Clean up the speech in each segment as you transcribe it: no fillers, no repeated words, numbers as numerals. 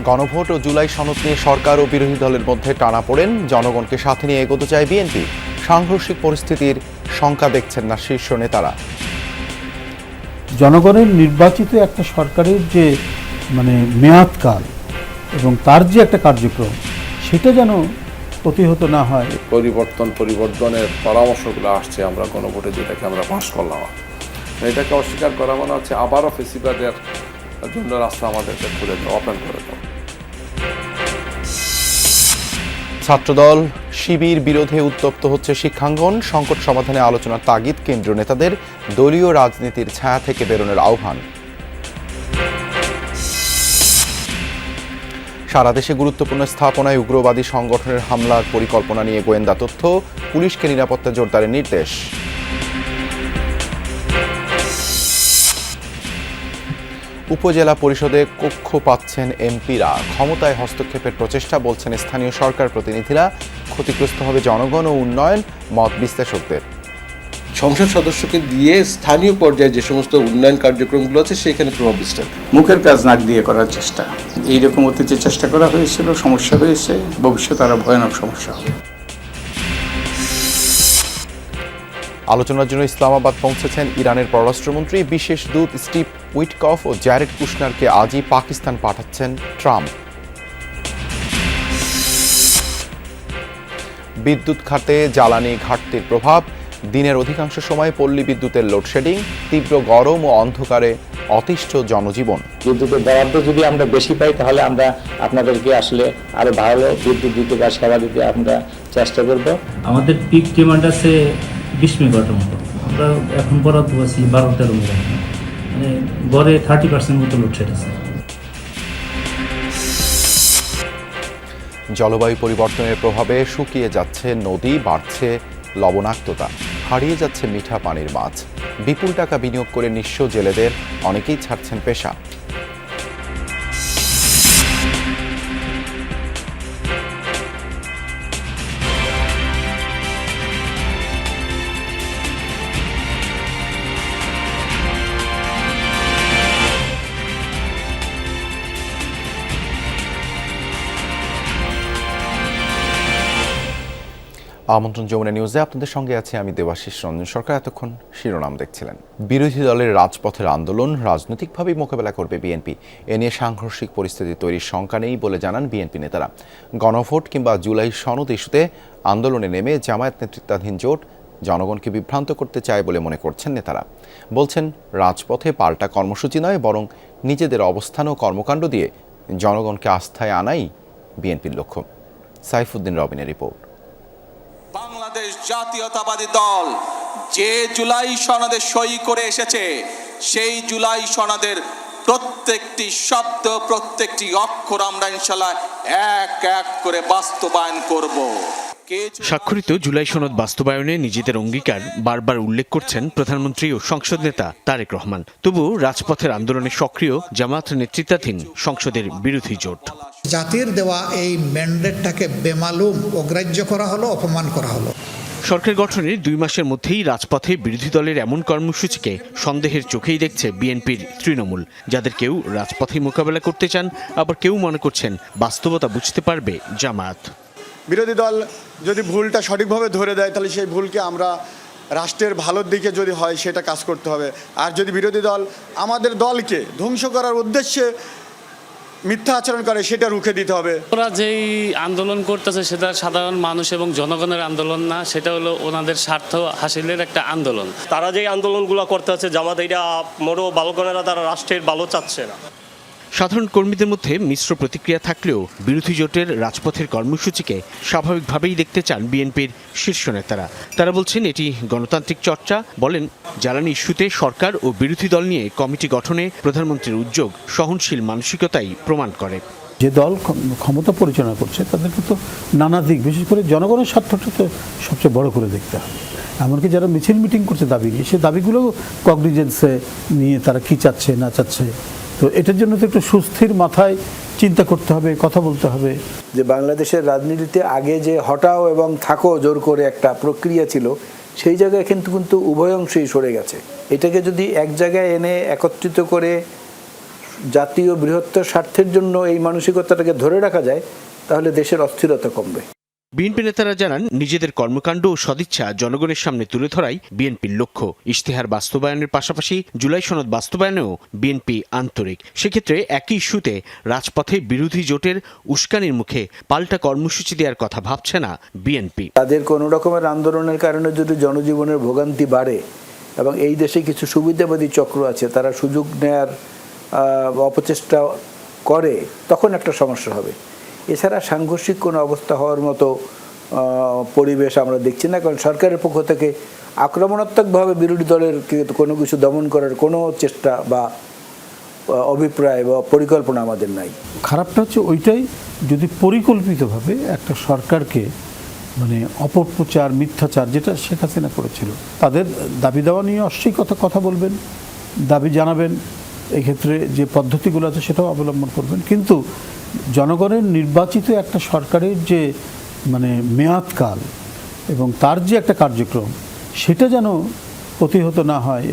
গণভোট ও জুলাই সনদ নিয়ে সরকার ও বিরোধী দলের মধ্যে টানাপোড়েন, জনগণকে সাথে নিয়ে এগোতে চায় বিএনপি। সাংঘর্ষিক পরিস্থিতির শঙ্কা দেখছেন না শীর্ষ নেতারা। জনগণের নির্বাচিত একটা সরকারের যে মেয়াদকাল এবং তার যে একটা কার্যক্রম, সেটা যেন প্রতিহত না হয়। পরিবর্তনের পরামর্শগুলো আসছে, আমরা গণভোটে যেটাকে আমরা পাস করলাম, এটাকে অস্বীকার করা মানে হচ্ছে আবারও ফেসিবাদের জন্য রাস্তা আমাদেরকে খুলে দেওয়া, ওপেন করে দেওয়া। ছাত্রদল শিবির বিরোধে উত্তপ্ত হচ্ছে শিক্ষাঙ্গন, সংকট সমাধানে আলোচনার তাগিদ কেন্দ্রীয় নেতাদের, দলীয় রাজনীতির ছায়া থেকে বেরোনোর আহ্বান। সারা দেশে গুরুত্বপূর্ণ স্থাপনায় উগ্রবাদী সংগঠনের হামলার পরিকল্পনা নিয়ে গোয়েন্দা তথ্য, পুলিশকে নিরাপত্তা জোরদারের নির্দেশ। উপজেলা পরিষদে কক্ষ পাচ্ছেন এমপিরা, ক্ষমতায় হস্তক্ষেপের প্রচেষ্টা বলছেন স্থানীয় সরকার প্রতিনিধিরা। ক্ষতিগ্রস্ত হবে জনগণ ও উন্নয়ন, মত বিশ্লেষকদের। সংসদ সদস্যকে দিয়ে স্থানীয় পর্যায়ে যে সমস্ত উন্নয়ন কার্যক্রমগুলো আছে সেখানে প্রভাব বিস্তার। মুখের কাজ নাক দিয়ে করার চেষ্টা, এইরকম অতীতে চেষ্টা করা হয়েছিল, সমস্যা হয়েছে, ভবিষ্যতে আরো ভয়ানক সমস্যা হবে। আলোচনার জন্য ইসলামাবাদ পৌঁছেছেন ইরানের পররাষ্ট্রমন্ত্রী। বিশেষ দূত স্টিভ উইটকফ ও জ্যারেড কুশনারকে আজই পাকিস্তান পাঠাচ্ছেন ট্রাম্প। বিদ্যুৎ খাতে জ্বালানি ঘাটতির প্রভাব, দিনের অধিকাংশ সময় পল্লী বিদ্যুতের লোডশেডিং, তীব্র গরম ও অন্ধকারে অতিষ্ঠ জনজীবন। বিদ্যুতের বরাদ্দ যদি আমরা বেশি পাই তাহলে আমরা আপনাদেরকে আসলে আরো ভালো বিদ্যুৎ দিতে বা সেবা দিতে আমরা চেষ্টা করব। আমাদের পিক ডিমান্ড আছে 20 মেগাওয়াটের মতো, আমরা এখন বরাদ্দ আছি 12-13 মেগাওয়াট, গড়ে 30% মতো লোডশেড আছে। জলবায়ু পরিবর্তনের প্রভাবে শুকিয়ে যাচ্ছে নদী, বাড়ছে লবণাক্ততা, হারিয়ে যাচ্ছে মিঠা পানির মাছ। বিপুল টাকা বিনিয়োগ করে নিঃস্ব জেলেদের অনেকেই ছাড়ছেন পেশা। আমন্ত্রণ যমুনা নিউজে আপনাদের সঙ্গে আছে আমি দেবাশিস রঞ্জন সরকার। এতক্ষণ শিরোনাম দেখছিলেন। বিরোধী দলের রাজপথের আন্দোলন রাজনৈতিকভাবেই মোকাবেলা করবে বিএনপি। এ নিয়ে সাংঘর্ষিক পরিস্থিতি তৈরির শঙ্কা নেই বলে জানান বিএনপি নেতারা। গণভোট কিংবা জুলাই সনদ ইস্যুতে আন্দোলনে নেমে জামায়াত নেতৃত্বাধীন জোট জনগণকে বিভ্রান্ত করতে চায় বলে মনে করছেন নেতারা। বলছেন, রাজপথে পাল্টা কর্মসূচি নয়, বরং নিজেদের অবস্থান ও কর্মকাণ্ড দিয়ে জনগণকে আস্থায় আনাই বিএনপির লক্ষ্য। সাইফুদ্দিন রবিনের রিপোর্ট। বাংলাদেশ জাতীয়তাবাদী দল যে জুলাই সনদে সই করে এসেছে, সেই জুলাই সনদের প্রত্যেকটি শব্দ, প্রত্যেকটি অক্ষর আমরা ইনশাআল্লাহ এক এক করে বাস্তবায়ন করব। স্বাক্ষরিত জুলাই সনদ বাস্তবায়নে নিজেদের অঙ্গীকার বারবার উল্লেখ করছেন প্রধানমন্ত্রী ও সংসদ নেতা তারেক রহমান। তবু রাজপথের আন্দোলনে সক্রিয় জামাত নেতৃত্বাধীন সংসদের বিরোধী জোট। জাতির দেওয়া এই ম্যান্ডেটটাকে বেমালুম অগ্রাহ্য করা হলো, অপমান করা হলো। সরকার গঠনের 2 মাসের মধ্যেই রাজপথে বিরোধী দলের এমন কর্মসূচিকে সন্দেহের চোখেই দেখছে বিএনপির তৃণমূল, যাদের কেউ রাজপথে মোকাবেলা করতে চান, আবার কেউ মনে করছেন বাস্তবতা বুঝতে পারবে জামায়াত। বিরোধী দল যদি ভুলটা সঠিকভাবে ধরে দেয়, তাহলে সেই ভুলকে আমরা রাষ্ট্রের ভালোর দিকে যদি হয় সেটা কাজ করতে হবে। আর যদি বিরোধী দল আমাদের দলকে ধ্বংস করার উদ্দেশ্যে মিথ্যা আচরণ করে, সেটা রুখে দিতে হবে। ওরা যেই আন্দোলন করতেছে সেটা সাধারণ মানুষ এবং জনগণের আন্দোলন না, সেটা হলো ওনাদের স্বার্থ হাসিলের একটা আন্দোলন। তারা যেই আন্দোলনগুলো করতে হচ্ছে, জামাত এটা মোড়ো বালকনেরা তারা রাষ্ট্রের ভালো চাচ্ছে না। সাধারণ কর্মীদের মধ্যে মিশ্র প্রতিক্রিয়া থাকলেও বিরোধী জোটের রাজপথের কর্মসূচিকে স্বাভাবিকভাবেই দেখতে চান বিএনপির শীর্ষ নেতারা। তারা বলছেন, এটি গণতান্ত্রিক চর্চা। বলেন, জ্বালানি ইস্যুতে সরকার ও বিরোধী দল নিয়ে কমিটি গঠনে প্রধানমন্ত্রীর উদ্যোগ সহনশীল মানসিকতাই প্রমাণ করে। যে দল ক্ষমতা পরিচালনা করছে তাদেরকে তো নানা দিক, বিশেষ করে জনগণের স্বার্থটা তো সবচেয়ে বড় করে দেখতে হবে। এমনকি যারা মিছিল মিটিং করছে দাবি নিয়ে, সে দাবিগুলো কগনিজেন্সে নিয়ে তারা কি চাচ্ছে না চাচ্ছে, তো এটার জন্য তো একটু সুস্থির মাথায় চিন্তা করতে হবে, কথা বলতে হবে। যে বাংলাদেশের রাজনীতিতে আগে যে হটাও এবং থাকো জোর করে একটা প্রক্রিয়া ছিল, সেই জায়গায় কিন্তু উভয় অংশেই সরে গেছে। এটাকে যদি এক জায়গায় এনে একত্রিত করে জাতীয় বৃহত্তর স্বার্থের জন্য এই মানসিকতাটাকে ধরে রাখা যায়, তাহলে দেশের অস্থিরতা কমবে। বিএনপি নেতারা জানান, নিজেদের কর্মকাণ্ড ও সদিচ্ছা জনগণের সামনে তুলে ধরাই বিএনপির লক্ষ্য। ইশতেহার বাস্তবায়নের পাশাপাশি জুলাই সনদ বাস্তবায়নেও বিএনপি আন্তরিক। সেক্ষেত্রে একই ইস্যুতে রাজপথে বিরোধী জোটের উস্কানির মুখে পাল্টা কর্মসূচি দেওয়ার কথা ভাবছে না বিএনপি। তাদের কোনো রকমের আন্দোলনের কারণে যদি জনজীবনের ভোগান্তি বাড়ে এবং এই দেশে কিছু সুবিধাবাদী চক্র আছে, তারা সুযোগ নেয়ার অপচেষ্টা করে, তখন একটা সমস্যা হবে। এছাড়া সাংঘর্ষিক কোনো অবস্থা হওয়ার মতো পরিবেশ আমরা দেখছি না, কারণ সরকারের পক্ষ থেকে আক্রমণাত্মকভাবে বিরোধী দলের কোনো কিছু দমন করার কোনো চেষ্টা বা অভিপ্রায় বা পরিকল্পনা আমাদের নাই। খারাপটা হচ্ছে ওইটাই, যদি পরিকল্পিতভাবে একটা সরকারকে মানে অপপ্রচার, মিথ্যাচার, যেটা শেখ হাসিনা করেছিল, তাদের দাবি দেওয়া নিয়ে অবশ্যই কথা বলবেন, দাবি জানাবেন, এক্ষেত্রে যে পদ্ধতিগুলো আছে সেটাও অবলম্বন করবেন। কিন্তু জনগণের নির্বাচিত একটা সরকারের যে মানে মেয়াদকাল এবং তার যে একটা কার্যক্রম, সেটা যেন প্রতিহত না হয়।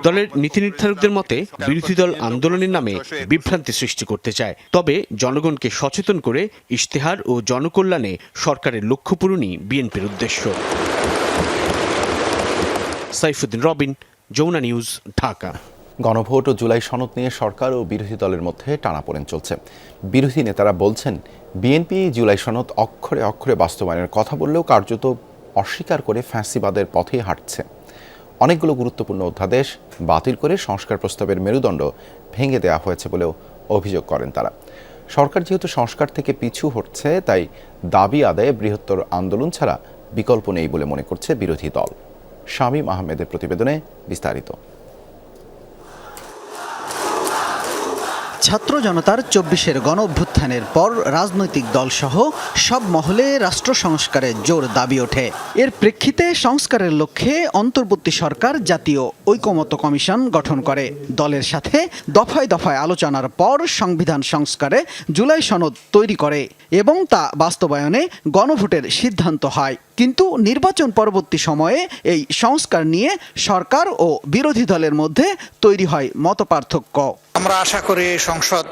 দলের নীতি নির্ধারকদের মতে বিরোধী দল আন্দোলনের নামে বিভ্রান্তি সৃষ্টি করতে চায়। তবে জনগণকে সচেতন করে ইশতেহার ও জনকল্যাণে সরকারের লক্ষ্য পূরণই বিএনপির উদ্দেশ্য। সাইফুদ্দিন রবিন, যমুনা নিউজ, ঢাকা। গণভোট ও জুলাই সনদ নিয়ে সরকার ও বিরোধী দলের মধ্যে টানাপোড়েন চলছে। বিরোধী নেতারা বলছেন, বিএনপি জুলাই সনদ অক্ষরে অক্ষরে বাস্তবায়নের কথা বললেও কার্যত অস্বীকার করে ফ্যাসিবাদের পথেই হাঁটছে। অনেকগুলো গুরুত্বপূর্ণ অধ্যাদেশ বাতিল করে সংস্কার প্রস্তাবের মেরুদণ্ড ভেঙে দেওয়া হয়েছে বলেও অভিযোগ করেন তারা। সরকার যেহেতু সংস্কার থেকে পিছু হটছে, তাই দাবি আদায়ে বৃহত্তর আন্দোলন ছাড়া বিকল্প নেই বলে মনে করছে বিরোধী দল। শামীম আহমেদের প্রতিবেদনে বিস্তারিত। ছাত্র জনতার ২৪-এর গণ অভ্যুত্থানের পর রাজনৈতিক দলসহ সব মহলে রাষ্ট্র সংস্কারের জোর দাবি ওঠে। এর প্রেক্ষিতে সংস্কারের লক্ষ্যে অন্তর্বর্তী সরকার জাতীয় ঐকমত্য কমিশন গঠন করে। দলের সাথে দফায় দফায় আলোচনার পর সংবিধান সংস্কারে জুলাই সনদ তৈরি করে এবং তা বাস্তবায়নে গণভোটের সিদ্ধান্ত হয়। কিন্তু নির্বাচন পরবর্তী সময়ে এই সংস্কার নিয়ে সরকার ও বিরোধী দলের মধ্যে তৈরি হয় মতপার্থক্য। আমরা আশা করি সংসদ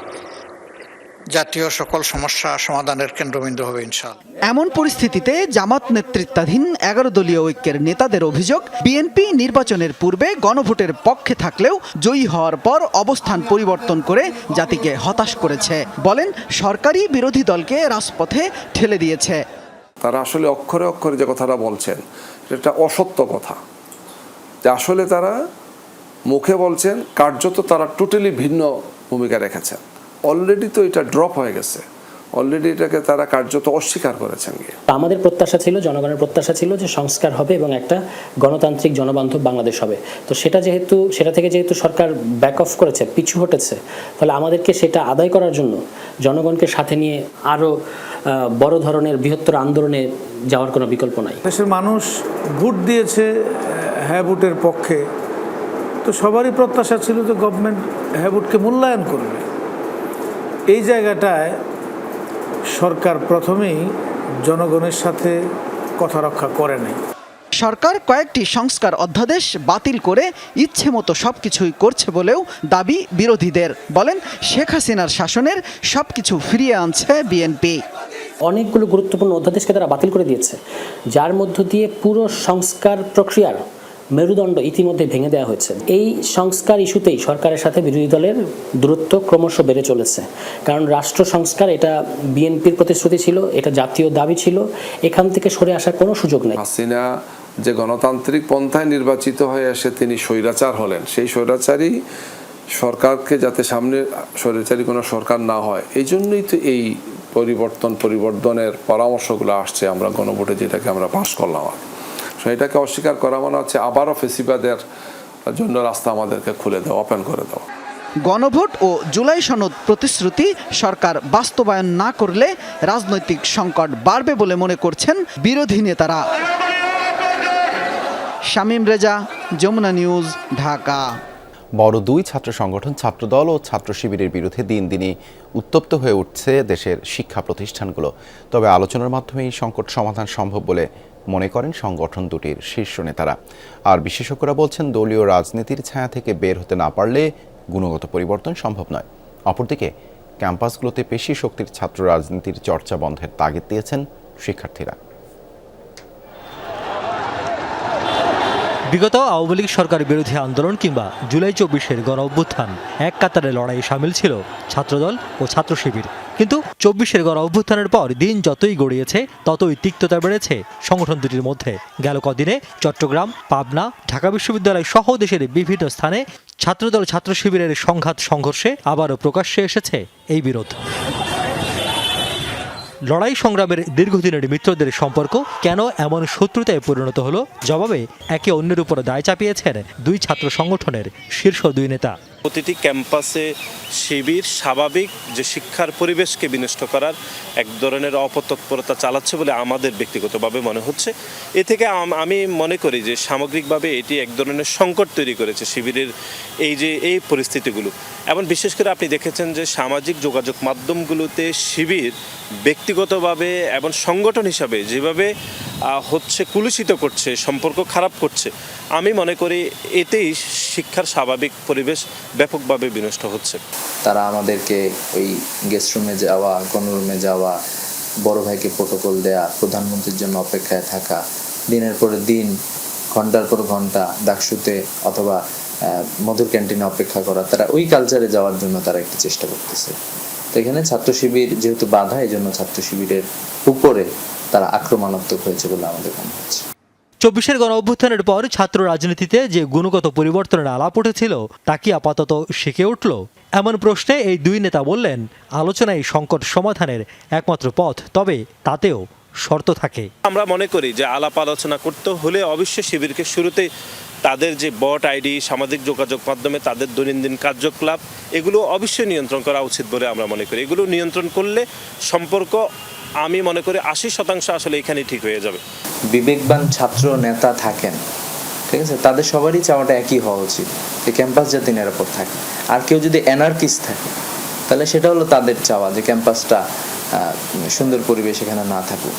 জাতীয় সকল সমস্যা সমাধানের কেন্দ্রবিন্দু হবে ইনশাআল্লাহ। এমন পরিস্থিতিতে জামাত নেতৃত্বাধীন ১১ দলীয় ঐক্যের নেতাদের অভিযোগ, বিএনপি নির্বাচনের পূর্বে গণভোটের পক্ষে থাকলেও জয়ী হওয়ার পর অবস্থান পরিবর্তন করে জাতিকে হতাশ করেছে। বলেন, সরকারি বিরোধী দলকে রাজপথে ঠেলে দিয়েছে। তারা আসলে অক্ষরে অক্ষরে যে কথাটা বলছেন, সেটা অসত্য কথা। যে আসলে তারা মুখে বলছেন, কার্যত তারা টোটালি ভিন্ন ভূমিকা রেখেছেন। অলরেডি তো এটা ড্রপ হয়ে গেছে, অলরেডি এটাকে তারা কার্যত অস্বীকার করেছেন। আমাদের প্রত্যাশা ছিল, জনগণের প্রত্যাশা ছিল যে সংস্কার হবে এবং একটা গণতান্ত্রিক জনবান্ধব বাংলাদেশ হবে। তো সেটা থেকে যেহেতু সরকার ব্যাক অফ করেছে, পিছু হটেছে, ফলে আমাদেরকে সেটা আদায় করার জন্য জনগণকে সাথে নিয়ে আরও বড় ধরনের বৃহত্তর আন্দোলনে যাওয়ার কোনো বিকল্প নাই। দেশের মানুষ ভোট দিয়েছে হ্যাঁ ভোটের পক্ষে, তো সবারই প্রত্যাশা ছিল যে গভর্নমেন্ট হ্যাঁ ভোটকে মূল্যায়ন করবে। এই জায়গাটায় সরকার প্রথমেই জনগণের সাথে কথা রক্ষা করে নাই। সরকার কয়েকটি সংস্কার অধ্যাদেশ বাতিল করে ইচ্ছে মতো সবকিছুই করছে বলেও দাবি বিরোধীদের। বলেন, শেখ হাসিনার শাসনের সবকিছু ফিরিয়ে আনছে বিএনপি। অনেকগুলো গুরুত্বপূর্ণ অধ্যাদেশকে তারা বাতিল করে দিয়েছে, যার মধ্য দিয়ে পুরো সংস্কার প্রক্রিয়ার মেরুদণ্ড ইতিমধ্যে ভেঙে দেওয়া হয়েছে। এই সংস্কার ইস্যুতেই সরকারের সাথে বিরোধী দলের দূরত্ব ক্রমশ বেড়ে চলেছে। কারণ রাষ্ট্র সংস্কার এটা বিএনপির প্রতিশ্রুতি ছিল, এটা জাতীয় দাবি ছিল, এখান থেকে সরে আসার কোনো সুযোগ নেই। হাসিনা যে গণতান্ত্রিক পন্থায় নির্বাচিত হয়ে এসে তিনি স্বৈরাচার হলেন, সেই স্বৈরাচারী সরকারকে যাতে সামনে স্বৈরাচারী কোনো সরকার না হয়, এই জন্যই তো এই পরিবর্তনের পরামর্শগুলো আসছে। আমরা গণভোটে যেটাকে আমরা পাস করলাম, এটাকে অস্বীকার করা মানে হচ্ছে আবারও ফেসিবাদের জন্য রাস্তা আমাদেরকে খুলে দেওয়া, ওপেন করে দেওয়া। গণভোট ও জুলাই সনদ প্রতিশ্রুতি সরকার বাস্তবায়ন না করলে রাজনৈতিক সংকট বাড়বে বলে মনে করছেন বিরোধী নেতারা। শামীম রেজা, যমুনা নিউজ, ঢাকা। বড় দুই ছাত্র সংগঠন ছাত্রদল ও ছাত্র শিবিরের বিরুদ্ধে দিন দিনই উত্তপ্ত হয়ে উঠছে দেশের শিক্ষা প্রতিষ্ঠানগুলো। তবে আলোচনার মাধ্যমে এই সংকট সমাধান সম্ভব বলে মনে করেন সংগঠন দুটির শীর্ষ নেতারা। আর বিশেষজ্ঞরা বলছেন, দলীয় রাজনীতির ছায়া থেকে বের হতে না পারলে গুণগত পরিবর্তন সম্ভব নয়। অপরদিকে ক্যাম্পাসগুলোতে পেশি শক্তির ছাত্র রাজনীতির চর্চা বন্ধের তাগিদ দিয়েছেন শিক্ষার্থীরা। বিগত আওয়ামী লীগ সরকার বিরোধী আন্দোলন কিংবা জুলাই ২৪-এর গণ অভ্যুত্থান এক কাতারে লড়াইয়ে সামিল ছিল ছাত্রদল ও ছাত্র শিবির। কিন্তু ২৪-এর গণ অভ্যুত্থানের পর দিন যতই গড়িয়েছে ততই তিক্ততা বেড়েছে সংগঠন দুটির মধ্যে। গেল কদিনে চট্টগ্রাম, পাবনা, ঢাকা বিশ্ববিদ্যালয় সহ দেশের বিভিন্ন স্থানে ছাত্রদল ছাত্র শিবিরের সংঘাত সংঘর্ষে আবারও প্রকাশ্যে এসেছে এই বিরোধ। লড়াই সংগ্রামের দীর্ঘদিনের মিত্রদের সম্পর্ক কেন এমন শত্রুতায় পরিণত হলো, জবাবে একে অন্যের উপর দায় চাপিয়েছেন দুই ছাত্র সংগঠনের শীর্ষ দুই নেতা। প্রতিটি ক্যাম্পাসে শিবির স্বাভাবিক যে শিক্ষার পরিবেশকে বিনষ্ট করার এক ধরনের অপতৎপরতা চালাচ্ছে বলে আমাদের ব্যক্তিগতভাবে মনে হচ্ছে। এ থেকে আমি মনে করি যে সামগ্রিকভাবে এটি এক ধরনের সংকট তৈরি করেছে শিবিরের এই পরিস্থিতিগুলো। এবং বিশেষ করে আপনি দেখেছেন যে সামাজিক যোগাযোগ মাধ্যমগুলোতে শিবির ব্যক্তিগতভাবে এবং সংগঠন হিসাবে যেভাবে হচ্ছে কুলুষিত করছে, সম্পর্ক খারাপ করছে, আমি মনে করি এতেই শিক্ষার স্বাভাবিক পরিবেশ ব্যাপকভাবে বিনষ্ট হচ্ছে। তারা আমাদেরকে ওই গেস্ট রুমে যাওয়া, গণরুমে যাওয়া, বড় ভাইকে প্রোটোকল দেয়া, প্রধানমন্ত্রীর জন্য অপেক্ষায় থাকা, দিনের পর দিন ঘন্টার পর ঘন্টা ডাকসুতে অথবা মধুর ক্যান্টিনে অপেক্ষা করা, তারা ওই কালচারে যাওয়ার জন্য তারা একটু চেষ্টা করতেছে। তো এখানে ছাত্র শিবির যেহেতু বাধা, এই জন্য ছাত্র শিবিরের উপরে তারা আক্রমণাত্মক হয়েছে বলে আমাদের মনে হচ্ছে। ২৪-এর গণ অভ্যুত্থানের পর ছাত্র রাজনীতিতে যে গুণগত পরিবর্তনের আলাপ উঠেছিল তা কি আপাতত শিখে উঠল? এমন প্রশ্নে এই দুই নেতা বললেন, আলোচনায় সংকট সমাধানের একমাত্র পথ, তবে তাতেও শর্ত থাকে। আমরা মনে করি যে আলাপ আলোচনা করতে হলে অবশ্যই শিবিরকে শুরুতে তাদের যে বট আইডি, সামাজিক যোগাযোগ মাধ্যমে তাদের দৈনন্দিন কার্যকলাপ, এগুলো অবশ্যই নিয়ন্ত্রণ করা উচিত বলে আমরা মনে করি। এগুলো নিয়ন্ত্রণ করলে সম্পর্ক আমি মনে করি ৮০% আসলে এখানে ঠিক হয়ে যাবে। বিবেকবান ছাত্র নেতা থাকেন, ঠিক আছে, তাদের সবারই চাওয়াটা একই হওয়া উচিত যে ক্যাম্পাস যাতে নিরাপদ থাকে। আর কেউ যদি অ্যানার্কিস্ট থাকে তাহলে সেটা হলো তাদের চাওয়া যে ক্যাম্পাসটা সুন্দর পরিবেশ এখানে না থাকুক।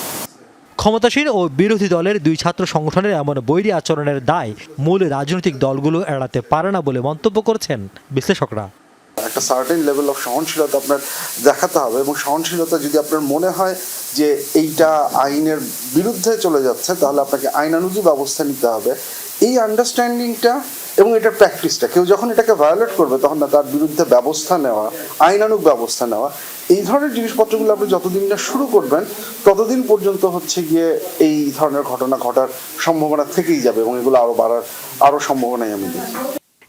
ক্ষমতাসীন ও বিরোধী দলের দুই ছাত্র সংগঠনের এমন বৈরী আচরণের দায় মূল রাজনৈতিক দলগুলো এড়াতে পারে না বলে মন্তব্য করছেন বিশ্লেষকরা। একটা সার্টেন লেভেল অফ সহনশীলতা আপনার দেখাতে হবে, এবং সহনশীলতা যদি আপনার মনে হয় যে এইটা আইনের বিরুদ্ধে চলে যাচ্ছে তাহলে আপনাকে আইনানুগ ব্যবস্থা নিতে হবে। এই আন্ডারস্ট্যান্ডিংটা এবং এটার প্র্যাকটিসটা, কেউ যখন এটাকে ভায়োলেট করবে তখন না তার বিরুদ্ধে ব্যবস্থা নেওয়া, আইনানুগ ব্যবস্থা নেওয়া, এই ধরনের জিনিসপত্রগুলো আপনি যতদিন না শুরু করবেন ততদিন পর্যন্ত হচ্ছে গিয়ে এই ধরনের ঘটনা ঘটার সম্ভাবনা থেকেই যাবে, এবং এগুলো আরো বাড়ার আরো সম্ভাবনাই আমি দেখি।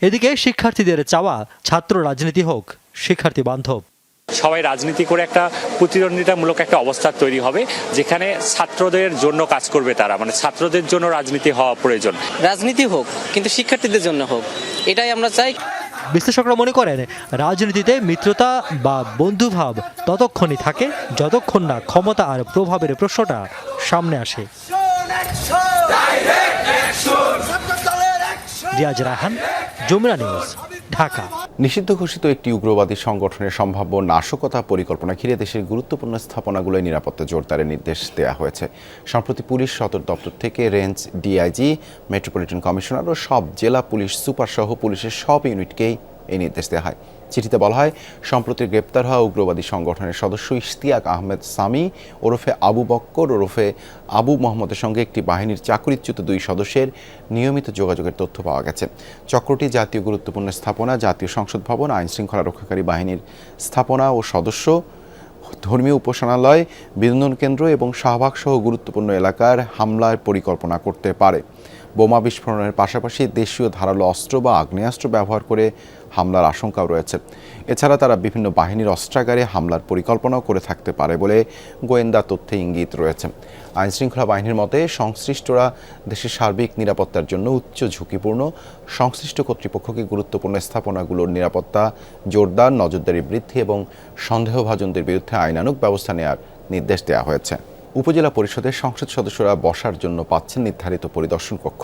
এদিকে শিক্ষার্থীদের চাওয়া ছাত্র রাজনীতি হোক শিক্ষার্থী বান্ধব। সবাই রাজনীতি করে একটা প্রতিদ্বন্দ্বিতামূলক একটা অবস্থা তৈরি হবে যেখানে ছাত্রদের জন্য কাজ করবে তারা, মানে ছাত্রদের জন্য রাজনীতি হওয়া প্রয়োজন। রাজনীতি হোক কিন্তু শিক্ষার্থীদের জন্য হোক, এটাই আমরা চাই। বিশ্লেষকরা মনে করেন, রাজনীতিতে মিত্রতা বা বন্ধুভাব ততক্ষণই থাকে যতক্ষণ না ক্ষমতা আর প্রভাবের প্রশ্নটা সামনে আসে। রিয়াজ রায়হান, যমুনা নিউজ, ঢাকা। নিষিদ্ধ ঘোষিত একটি উগ্রবাদী সংগঠনের সম্ভাব্য নাশকতা পরিকল্পনা ঘিরে দেশের গুরুত্বপূর্ণ স্থাপনাগুলোয় নিরাপত্তা জোরদারের নির্দেশ দেওয়া হয়েছে। সম্প্রতি পুলিশ সদর দপ্তর থেকে রেঞ্জ ডিআইজি, মেট্রোপলিটন কমিশনার ও সব জেলা পুলিশ সুপার সহ পুলিশের সব ইউনিটকেই এই নির্দেশ দেওয়া হয়। চিঠিতে বলা হয়, সম্প্রতি গ্রেপ্তার হওয়া উগ্রবাদী সংগঠনের সদস্য ইশতিয়াক আহমেদ সামি ওরফে আবু বক্কর ওরফে আবু মোহাম্মদের সঙ্গে একটি বাহিনীর চাকরিচ্যুত দুই সদস্যের নিয়মিত যোগাযোগের তথ্য পাওয়া গেছে। চক্রটি জাতীয় গুরুত্বপূর্ণ স্থাপনা, জাতীয় সংসদ ভবন, আইন শৃঙ্খলা রক্ষাকারী বাহিনীর স্থাপনা ও সদস্য, ধর্মীয় উপাসনালয়, বিনোদন কেন্দ্র এবং শাহবাগ সহ গুরুত্বপূর্ণ এলাকার হামলার পরিকল্পনা করতে পারে। বোমা বিস্ফোরণের পাশাপাশি দেশীয় ধারালো অস্ত্র বা আগ্নেয়াস্ত্র ব্যবহার করে হামলার আশঙ্কাও রয়েছে। এছাড়া তারা বিভিন্ন বাহিনীর অস্ত্রাগারে হামলার পরিকল্পনাও করে থাকতে পারে বলে গোয়েন্দা তথ্যে ইঙ্গিত রয়েছে। আইনশৃঙ্খলা বাহিনীর মতে, সংশ্লিষ্টরা দেশের সার্বিক নিরাপত্তার জন্য উচ্চ ঝুঁকিপূর্ণ, সংশ্লিষ্ট কর্তৃপক্ষকে গুরুত্বপূর্ণ স্থাপনাগুলোর নিরাপত্তা জোরদার, নজরদারি বৃদ্ধি এবং সন্দেহভাজনদের বিরুদ্ধে আইনানুগ ব্যবস্থা নেওয়ার নির্দেশ দেওয়া হয়েছে। উপজেলা পরিষদের সংসদ সদস্যরা বসার জন্য পাচ্ছেন নির্ধারিত পরিদর্শন কক্ষ,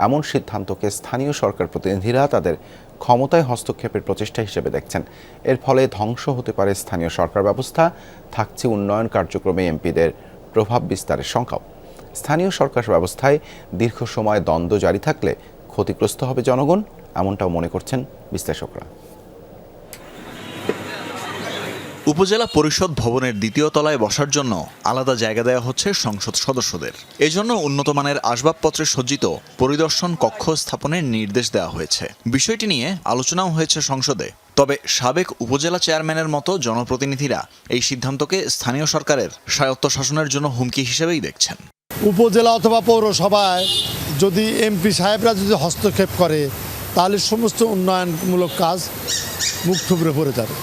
এমন সিদ্ধান্তকে স্থানীয় সরকার প্রতিনিধিরা তাদের ক্ষমতায় হস্তক্ষেপের প্রচেষ্টা হিসেবে দেখছেন। এর ফলে ধ্বংস হতে পারে স্থানীয় সরকার ব্যবস্থা, থাকছে উন্নয়ন কার্যক্রমে এমপিদের প্রভাব বিস্তারের শঙ্কাও। স্থানীয় সরকার ব্যবস্থায় দীর্ঘ সময় দ্বন্দ্ব জারি থাকলে ক্ষতিগ্রস্ত হবে জনগণ, এমনটাও মনে করছেন বিশ্লেষকরা। উপজেলা পরিষদ ভবনের দ্বিতীয় তলায় বসার জন্য আলাদা জায়গা দেওয়া হচ্ছে সংসদ সদস্যদের। এজন্য উন্নত মানের আসবাবপত্রে সজ্জিত পরিদর্শন কক্ষ স্থাপনের নির্দেশ দেওয়া হয়েছে। বিষয়টি নিয়ে আলোচনাও হয়েছে সংসদে। তবে সাবেক উপজেলা চেয়ারম্যানের মতো জনপ্রতিনিধিরা এই সিদ্ধান্তকে স্থানীয় সরকারের স্বায়ত্তশাসনের জন্য হুমকি হিসেবেই দেখছেন। উপজেলা অথবা পৌরসভায় যদি এমপি সাহেবরা যদি হস্তক্ষেপ করে তাহলে সমস্ত উন্নয়নমূলক কাজ মুখ থুবড়ে পড়ে যাবে,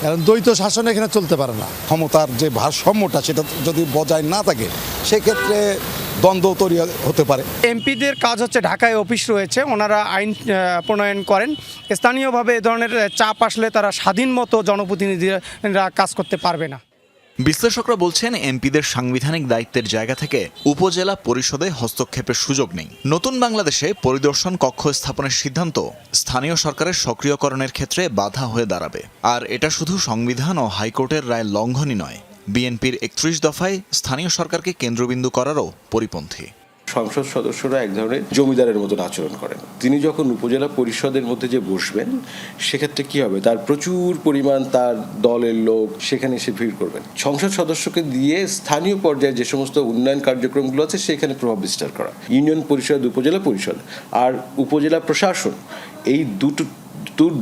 কারণ দ্বৈত শাসন এখানে চলতে পারে না। ক্ষমতার যে ভারসাম্যটা সেটা যদি বজায় না থাকে সেক্ষেত্রে দ্বন্দ্ব তৈরি হতে পারে। এমপিদের কাজ হচ্ছে ঢাকায় অফিস রয়েছে, ওনারা আইন প্রণয়ন করেন। স্থানীয়ভাবে এ ধরনের চাপ আসলে তারা স্বাধীন মতো জনপ্রতিনিধিরা কাজ করতে পারবে না। বিশ্লেষকরা বলছেন এমপিদের সাংবিধানিক দায়িত্বের জায়গা থেকে উপজেলা পরিষদে হস্তক্ষেপের সুযোগ নেই। নতুন বাংলাদেশে পরিদর্শন কক্ষ স্থাপনের সিদ্ধান্ত স্থানীয় সরকারের সক্রিয়করণের ক্ষেত্রে বাধা হয়ে দাঁড়াবে। আর এটা শুধু সংবিধান ও হাইকোর্টের রায় লঙ্ঘনই নয়, বিএনপির ৩১ দফায় স্থানীয় সরকারকে কেন্দ্রবিন্দু করারও পরিপন্থী। সংসদ সদস্যরা এক ধরনের জমিদারের মতন আচরণ করেন। তিনি যখন উপজেলা পরিষদের মধ্যে যে বসবেন সেক্ষেত্রে কি হবে, তার প্রচুর পরিমাণ তার দলের লোক সেখানে এসে ভিড় করবেন। সংসদ সদস্যকে দিয়ে স্থানীয় পর্যায়ে যে সমস্ত উন্নয়ন কার্যক্রমগুলো আছে সেখানে প্রভাব বিস্তার করা। ইউনিয়ন পরিষদ, উপজেলা পরিষদ আর উপজেলা প্রশাসন, এই